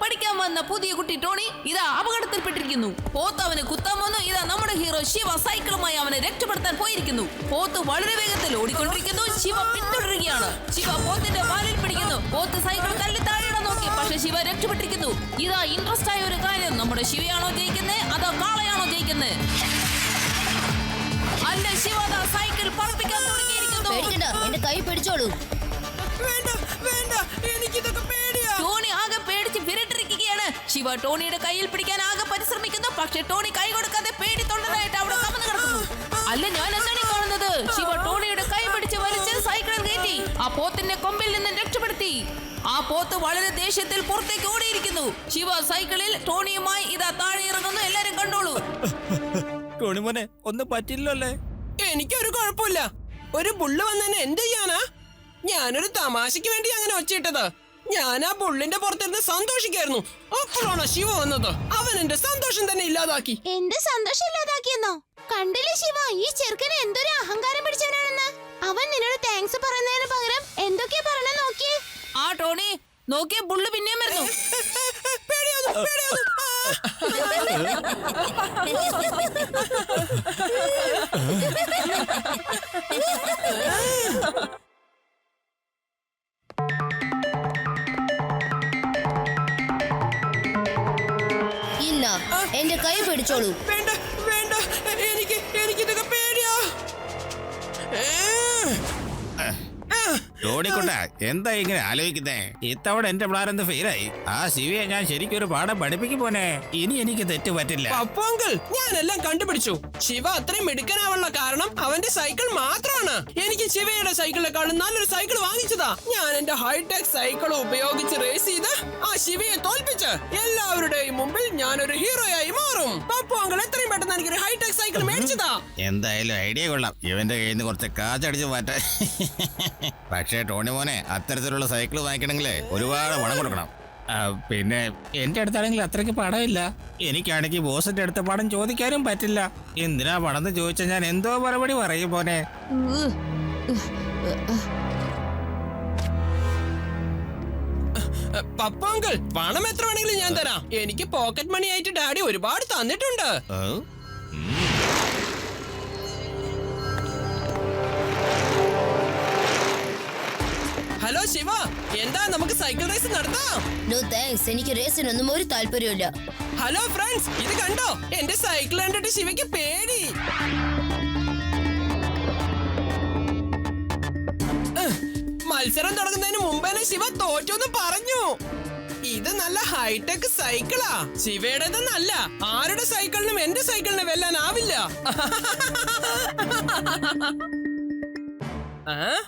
പഠിക്കാൻ വന്ന പുതിയ കുട്ടി ടോണി ഇതാ അപകടത്തിൽപ്പെട്ടിരിക്കുന്നു. പോത്ത് അവന് കുത്താൻ വന്നു. ഇതാ നമ്മുടെ ഹീറോ ശിവ സൈക്കിളുമായി അവനെ രക്ഷപ്പെടുത്താൻ പോയിരിക്കുന്നു. പോത്ത് വളരെ വേഗത്തിൽ ഓടിക്കൊണ്ടിരിക്കുന്നു. ശിവ പിന്തുടരുകയാണ്. ശിവ പോത്തിന്റെ വാലിൽ പിടിക്കുന്നു. പോത്ത് സൈക്കിൾ തള്ളി താഴെയിടാൻ നോക്കി, പക്ഷെ ശിവ രക്ഷപ്പെട്ടിരിക്കുന്നു. ഇതാ ഇൻട്രസ്റ്റ് ആയ ഒരു കാര്യം, നമ്മുടെ ശിവയാണോ ജയിക്കുന്നത് അതോ കാളയാണോ ജയിക്കുന്നത്? അല്ല, ശിവ സൈക്കിൾ പറപ്പിക്കാൻ തുടങ്ങിയിരിക്കുന്നു. എന്റെ കൈ പിടിച്ചോളൂ. ടോണി ആകെ പേടിച്ച് വിരട്ടിരിക്കുകയാണ്. ശിവ ടോണിയുടെ കയ്യിൽ പിടിക്കാൻ ആകെ പരിശ്രമിക്കുന്നു, പക്ഷെ ടോണി കൈ കൊടുക്കാതെ പേടി തൊണ്ടനായിട്ട് അവിടെ കമന്ന് കിടക്കുന്നു. അല്ല, ഞാൻ എന്താണ് കാണുന്നത്? ശിവ ടോണിയുടെ കൈ പിടിച്ച് വലിച്ച് സൈക്കിളിൽ കയറ്റി ആ പോത്തിന്റെ കൊമ്പിൽ നിന്ന് രക്ഷപ്പെടുത്തി. ആ പോത്ത് വളരെ ദേഷ്യത്തിൽ പുറത്തേക്ക് ഓടിയിരിക്കുന്നു. ശിവ സൈക്കിളിൽ ടോണിയുമായി ഇതാ താഴെ ഇറങ്ങുന്നു. എല്ലാരും കണ്ടോളൂ. ടോണി മോനെ ഒന്നും പറ്റില്ലല്ലേ? എനിക്കൊരു കുഴപ്പമില്ല. ഒരു ബുള്ള് വന്നെന്നെ എന്ത് ചെയ്യാനാ? ഞാനൊരു തമാശക്ക് വേണ്ടി അങ്ങനെ ഒച്ചയിട്ടത്. ഞാൻ ആ ബുള്ളിന്റെ പുറത്തിരുന്ന് സന്തോഷിക്കായിരുന്നു. അപ്പോഴാണോ ശിവ വന്നത്. അവൻ എന്റെ സന്തോഷം തന്നെ ഇല്ലാതാക്കി. എന്റെ സന്തോഷം ഇല്ലാതാക്കിയെന്നോ? കണ്ടില്ലേ ശിവ, ഈ ചെറുക്കന് എന്തൊരു അഹങ്കാരം പിടിച്ചവനാണെന്ന്. അവൻ നിന്നോട് താങ്ക്സ് പറയുന്നതിന് പകരം എന്തൊക്കെയാ പറഞ്ഞ നോക്കിയേ. ആ ടോണി നോക്കിയ ബുള്ള് പിന്നെയും വരുന്നു. ഇന്ന എന്റെ കൈ പിടിച്ചോളൂ. വേണ്ട വേണ്ട, എനിക്കിതൊക്കെ പേടിയാ. ടോണിക്കുട്ട എന്താ ഇങ്ങനെ ആലോചിക്കുന്നേ? ഇത്തവണ എന്റെ പ്ലാൻ എന്ത് ഫെയിലായി. ആ ശിവയെ ഞാൻ ശരിക്കും ഒരു പാഠം പഠിപ്പിക്കും പോനെ. ഇനി എനിക്ക് തെറ്റ് പറ്റില്ല. പപ്പു അങ്കിൾ, ഞാനെല്ലാം കണ്ടുപിടിച്ചു. ശിവ അത്രയും മിടുക്കനാവാനുള്ള കാരണം അവന്റെ സൈക്കിൾ മാത്രമാണ്. എനിക്ക് ശിവയുടെ സൈക്കിളിനെക്കാളും നല്ലൊരു സൈക്കിൾ വാങ്ങിച്ചതാ. ഞാൻ എന്റെ ഹൈടെക് സൈക്കിൾ ഉപയോഗിച്ച് റേസ് ചെയ്ത് ആ ശിവയെ തോൽപ്പിച്ച് എല്ലാവരുടെയും മുമ്പിൽ ഞാനൊരു ഹീറോയായി മാറും. പപ്പു അങ്കിൾ എത്രയും പെട്ടെന്ന് എനിക്കൊരു ഹൈടെക് സൈക്കിൾ മേടിച്ചതാ. എന്തായാലും ഐഡിയ കൊള്ളാം. ഇവന്റെ കയ്യിൽ നിന്ന് കുറച്ച് കാച്ചടിച്ച് മാറ്റാൻ. പക്ഷേ ടോണി മോനെ, അത്തരത്തിലുള്ള സൈക്കിൾ വാങ്ങിക്കണമെങ്കിൽ ഒരുപാട് പണം കൊടുക്കണം. പിന്നെ എന്റെ അടുത്താണെങ്കിൽ അത്രയ്ക്ക് പണമില്ല. എനിക്കാണെങ്കിൽ ബോസിന്റെ അടുത്ത പണം ചോദിക്കാനും പറ്റില്ല. എന്തിനാ പണം എന്ന് ചോദിച്ചാൽ ഞാൻ എന്തോ മറുപടി പറയും പോനെ. പപ്പു അങ്കിൾ, പണം എത്ര വേണമെങ്കിലും ഞാൻ തരാം. എനിക്ക് പോക്കറ്റ് മണി ആയിട്ട് ഡാഡി ഒരുപാട് തന്നിട്ടുണ്ട്. ഹലോ ശിവ, എന്താ നമുക്ക് സൈക്കിൾ റേസ് നടത്താം? നോ താങ്ക്സ്, എനിക്ക് റേസിനൊന്നും ഒരു താല്പര്യമില്ല. ഹലോ ഫ്രണ്ട്സ്, ഇത് കണ്ടോ? എന്റെ സൈക്കിൾ കണ്ടിട്ട് ശിവയ്ക്ക് പേടി. മത്സരം തുടങ്ങുന്നതിന് മുമ്പേ ശിവ തോറ്റോന്ന് പറഞ്ഞു. ഇത് നല്ല ഹൈടെക് സൈക്കിളാ. ശിവയുടേതെന്നല്ല. ആരുടെ സൈക്കിളിനും എന്റെ സൈക്കിളിനെ വെല്ലാനാവില്ല.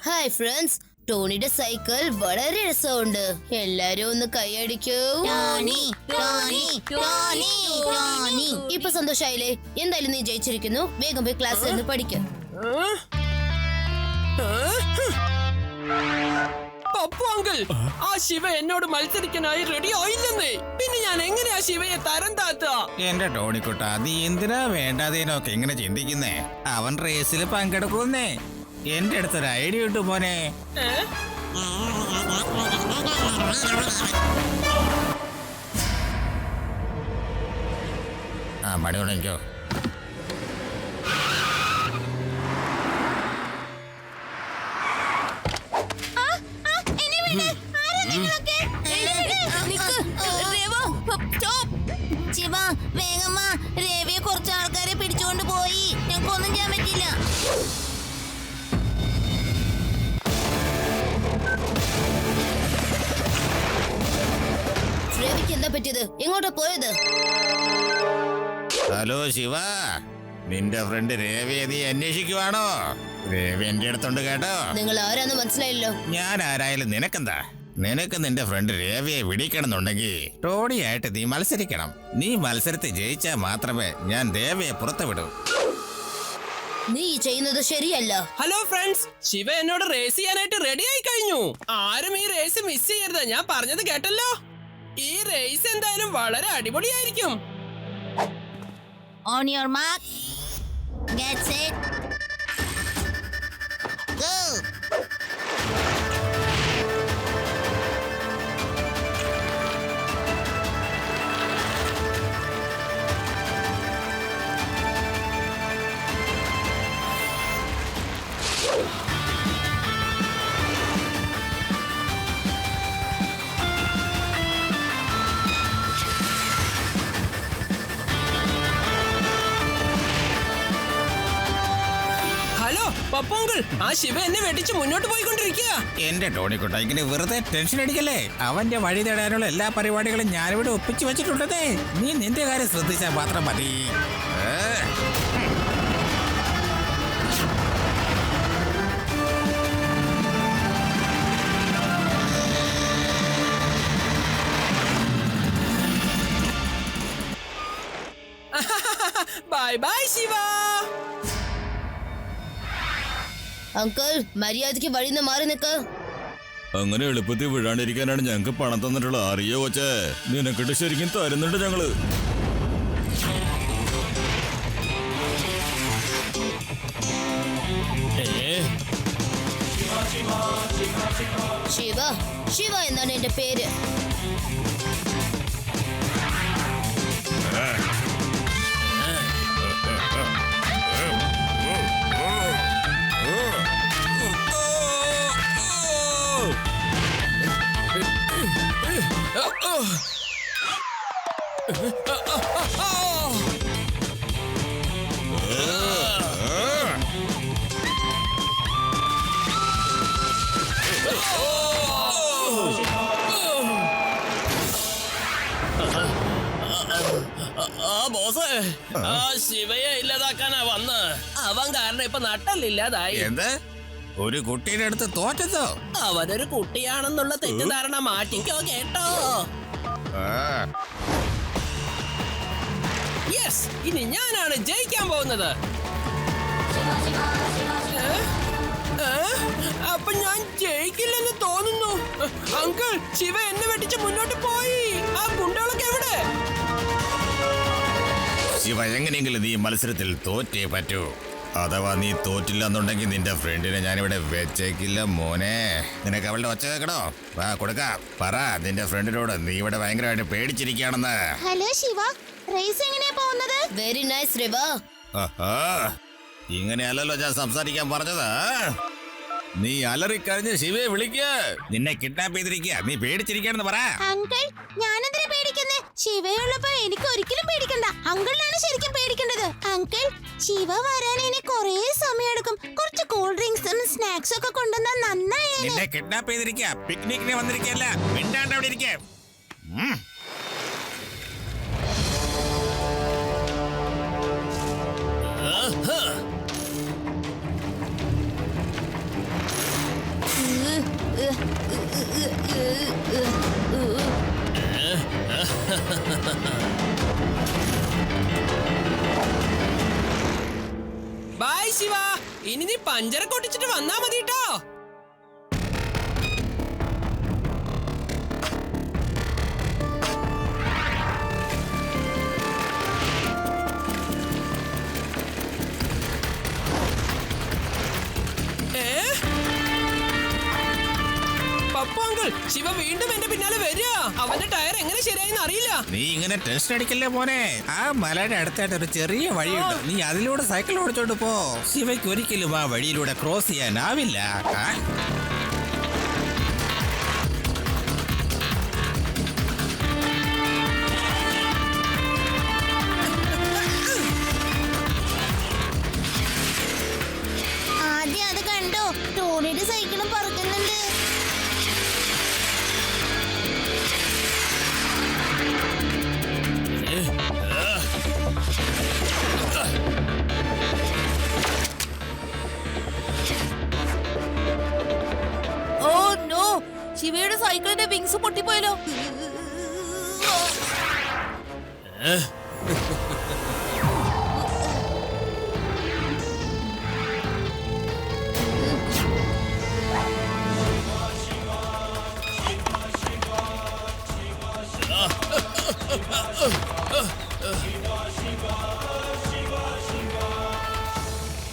ഹായ് ഫ്രണ്ട്സ്, ടോണിയുടെ സൈക്കിൾ വളരെ രസമുണ്ട്. എല്ലാരും ഒന്ന് കൈയടിക്കൂ. ഇപ്പൊ സന്തോഷായില്ലേ? എന്തായാലും നീ ജയിച്ചിരിക്കുന്നു. വേഗം പോയി ക്ലാസ്സിൽ നിന്ന് പഠിക്ക. പപ്പു അങ്കിൾ, ആ ശിവ എന്നോട് മത്സരിക്കാനായി റെഡി ആയില്ലെന്നേ. പിന്നെ ഞാൻ എങ്ങനെയാ ശിവയെ തരം താത്തുക? എന്റെ ടോണിക്കുട്ട, നീ എന്തിനാ വേണ്ടാതേനൊക്കെ ഇങ്ങനെ ചിന്തിക്കുന്നേ? അവൻ റേസിൽ പങ്കെടുക്കുന്നേ. എന്റെ അടുത്തൊരു ഐഡിയ കിട്ടും മോനെ. ആ മണി തുടങ്ങിക്കോ. ശിവ വേഗമ്മ, രവിയെ കുറച്ച് ആൾക്കാരെ പിടിച്ചുകൊണ്ട് പോയി. ഞങ്ങൾക്കൊന്നും ചെയ്യാൻ പറ്റില്ല. രവിക്ക് എന്താ പറ്റിയത്? എങ്ങോട്ടാ പോയത്? ഹലോ ശിവ, നിന്റെ ഫ്രണ്ട് രവിയെ നീ അന്വേഷിക്കുവാണോ? രവി എന്റെ അടുത്തുണ്ട് കേട്ടോ. നിങ്ങൾ ആരാന്ന് മനസ്സിലായില്ലോ. ഞാൻ ആരായാലും നിനക്കെന്താ? നിനക്ക് നിന്റെ ഫ്രണ്ട് രവിയെ വിടിക്കണമെന്നുണ്ടെങ്കിൽ ടോണിയായിട്ട് നീ മത്സരിക്കണം. നീ മത്സരത്തിൽ ജയിച്ചാൽ മാത്രമേ ഞാൻ രവിയെ പുറത്തു വിടൂ. നീ ചെയ്യുന്നത് ശരിയല്ല. ഹലോ ഫ്രണ്ട്സ്, ശിവ എന്നോട് റേസ് ചെയ്യാനായിട്ട് റെഡി ആയി കഴിഞ്ഞു. ആരും ഈ റേസ് മിസ് ചെയ്യരുത്. ഞാൻ പറഞ്ഞത് കേട്ടല്ലോ. ഈ റേസ് എന്തായാലും വളരെ അടിപൊളിയായിരിക്കും. On your mark, get set, go. പപ്പോങ്കിൾ, ആ ശിവ എന്നെ വെട്ടിച്ച് മുന്നോട്ട് പോയിക്കൊണ്ടിരിക്കുക. എന്റെ ടോണിക്കുട്ട ഇങ്ങനെ വെറുതെ ടെൻഷൻ അടിക്കല്ലേ. അവന്റെ വഴി തേടാനുള്ള എല്ലാ പരിപാടികളും ഞാനിവിടെ ഒപ്പിച്ചു വെച്ചിട്ടുണ്ടതേ. നീ നിന്റെ കാര്യം ശ്രദ്ധിച്ചാൽ മാത്രം മതി. Bye bye Shiva. അങ്കിൾ, മര്യാദയ്ക്ക് വഴിന്ന് മാറി നിൽക്ക്. അങ്ങനെ എളുപ്പത്തിൽ വീഴാണ്ടിരിക്കാനാണ് ഞങ്ങക്ക് പണം തന്നിട്ടുള്ളത്. അറിയോ കൊച്ചേ, നിനക്കിട്ട് ശരിക്കും തരുന്നുണ്ട് ഞങ്ങള്. ശിവ, ശിവ എന്നാണ് എന്റെ പേര്. ശിവയെ ഇല്ലാതാക്കാനാ വന്ന്. അവൻ കാരണം ഇപ്പൊ നട്ടല്ലില്ലാതായി. എന്ത്? ഒരു കുട്ടിയുടെ അടുത്ത് തോറ്റതോ? അവനൊരു കുട്ടിയാണെന്നുള്ള തെറ്റിദ്ധാരണ മാറ്റിക്കോ കേട്ടോ. യെസ്, ഇനി ഞാനാണ് ജയിക്കാൻ പോകുന്നത്. അപ്പൊ ഞാൻ ജയിക്കില്ലെന്ന് തോന്നുന്നു. അങ്കിൾ, ശിവ എന്നെ വെട്ടിച്ച് മുന്നോട്ട് പോയി. ആ ഗുണ്ടകളൊക്കെ എവിടെ? ശിവ, എങ്ങനെയെങ്കിലും നീ മത്സരത്തിൽ തോറ്റേ പറ്റൂ. അഥവാ നീ തോറ്റില്ല എന്നുണ്ടെങ്കിൽ നിന്റെ ഫ്രണ്ടിനെ ഞാനിവിടെ വെച്ചേക്കില്ല മോനെ. നിനക്ക് അവളുടെ ഒച്ച കേൾക്കണോ? വാ കൊടുക്കാം. പറ നിന്റെ ഫ്രണ്ടിനോട് നീ ഇവിടെ ഭയങ്കരമായിട്ട് പേടിച്ചിരിക്കുകയാണെന്ന്. ഹലോ ശിവ, റേസ് എങ്ങനെയാ പോകുന്നത്? Very nice Riva. ഇങ്ങനെയല്ലല്ലോ ഞാൻ സംസാരിക്കാൻ പറഞ്ഞത്. നീ അലറിക്കഴിഞ്ഞ് ശിവയെ വിളിക്ക. നിന്നെ കിഡ്നാപ്പ് ചെയ്തിരിക്കുക. നീ പേടിച്ചിരിക്കുകയാണെന്ന് പറ. അങ്കിൾ, ഞാനെന്തിനാ പേടിക്കുന്നേ? ശിവയുള്ളപ്പോ എനിക്ക് ഒരിക്കലും പേടിക്കണ്ട. അങ്കിളിനാണ് ശരിക്കും പേടിക്കേണ്ടത്. അങ്കിൾ, ശിവ വരാൻ ഇനി കുറേ സമയം എടുക്കും. കുറച്ച് കൂൾ ഡ്രിങ്ക്സും സ്നാക്സും ഒക്കെ കൊണ്ടുവന്നാൽ നന്നായി. നിന്നെ കിഡ്നാപ്പ് ചെയ്തിരിക്കുക. പിക്നിക്കിന് വന്നിരിക്കല്ല. മിണ്ടാണ്ട് അവിടെ ഇരിക്കേ. ബൈ ശിവ, ഇനി നീ പഞ്ചര കൊട്ടിച്ചിട്ട് വന്നാ മതി കേട്ടോ. പപ്പാങ്കിൾ, ശിവ വീണ്ടും എന്റെ പിന്നാലെ വരിക. അവന്റെ ടയർ എങ്ങനെ ശരിയായെന്ന് അറിയില്ല. നീ ഇങ്ങനെ ടെൻഷൻ അടിക്കല്ലേ മോനെ. ആ മലയുടെ അടുത്തായിട്ട് ഒരു ചെറിയ വഴിയുണ്ട്. നീ അതിലൂടെ സൈക്കിൾ ഓടിച്ചോണ്ട് പോ. ശിവയ്ക്ക് ഒരിക്കലും ആ വഴിയിലൂടെ ക്രോസ് ചെയ്യാനാവില്ല. ആദ്യം അത് കണ്ടോ? ടോണിയുടെ സൈക്കിളും പറക്കുന്നുണ്ട്. ഓ നോ, ശിവയുടെ സൈക്കിളിന്റെ വിങ്സ് പൊട്ടിപ്പോയല്ലോ.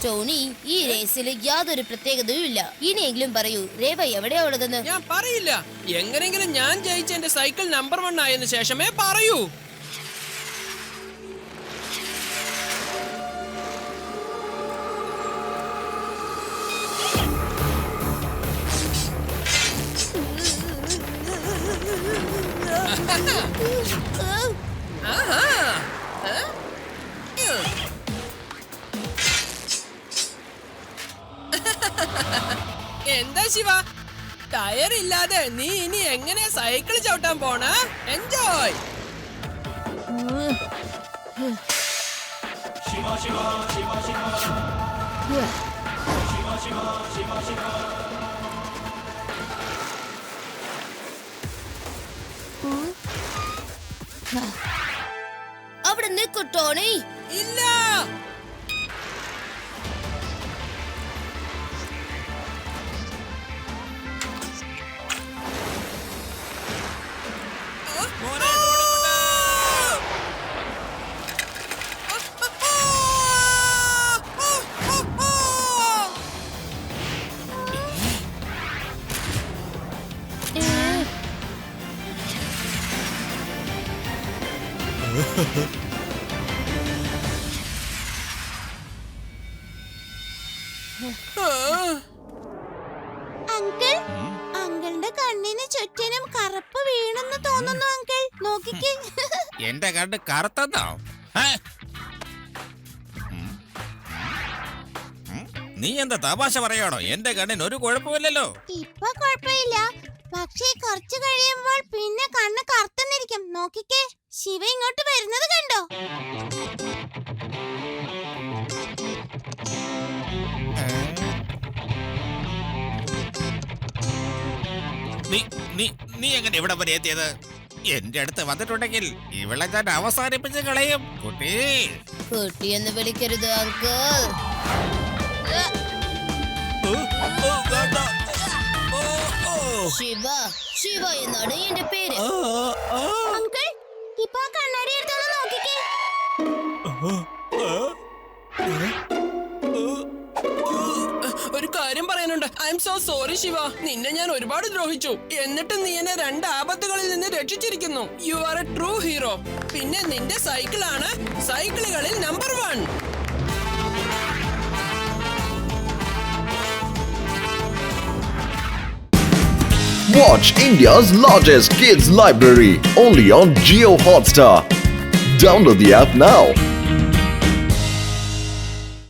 ടോണി, ഈ റേസിൽ യാതൊരു പ്രത്യേകതയും ഇല്ല. ഇനിയെങ്കിലും പറയൂ, രേവ എവിടെയാ ഉള്ളതെന്ന്. ഞാൻ പറയില്ല. എങ്ങനെങ്കിലും ഞാൻ ജയിച്ച എന്റെ സൈക്കിൾ നമ്പർ 1 ആയതിനു ശേഷമേ പറയൂ. ശിവ. ടയർ ഇല്ലാതെ നീ ഇനി എങ്ങനെ സൈക്കിൾ ചവിട്ടാൻ പോണ? എൻജോയ്. അവിടെ നിൽക്കൂ ടോണി. ഇല്ല. അങ്കിൾ, അങ്കിളിന്റെ കണ്ണിന് ചുറ്റിനും കറുപ്പ് വീണെന്ന് തോന്നുന്നു അങ്കിൾ. നോക്കിക്കേ. എന്റെ കണ്ണ് കറുത്തന്നോ? നീ എന്താ തമാശ പറയാണോ? എന്റെ കണ്ണിന് ഒരു കുഴപ്പമില്ലല്ലോ. ഇപ്പൊ കുഴപ്പമില്ല, പക്ഷേ കുറച്ചു കഴിയുമ്പോൾ പിന്നെ കണ്ണ് കറുത്തന്നിരിക്കും. നോക്കിക്കേ, ശിവ ഇങ്ങോട്ട് വരുന്നത് കണ്ടോ? നീ എങ്ങനെ ഇവിടെ വരെ എത്തിയത്? എന്റെ അടുത്ത് വന്നിട്ടുണ്ടെങ്കിൽ ഇവളെ ഞാൻ അവസാനിപ്പിച്ച് കളയും. കുട്ടിയെന്ന് വിളിക്കരുത് അങ്കിൾ. ശിവ, ശിവ എന്നാണ് എന്റെ പേര്. അങ്കിൾ, ഇപ്പൊ കണ്ണാടി എടുത്തോന്ന് നോക്കിക്കേ. ഒരു കാര്യം പറയാനുണ്ട്. I M so sorry Shiva. നിന്നെ ഞാൻ ഒരുപാട് ദ്രോഹിച്ചു. എന്നിട്ട് നീ എന്നെ 2 ആപത്തുകളിൽ നിന്ന് രക്ഷിച്ചിരിക്കുന്നു. You are a true hero. പിന്നെ നിന്റെ സൈക്കിളാണ് സൈക്കിളുകളിൽ number 1. Watch India's largest kids library only on Jio Hotstar. Download the app now.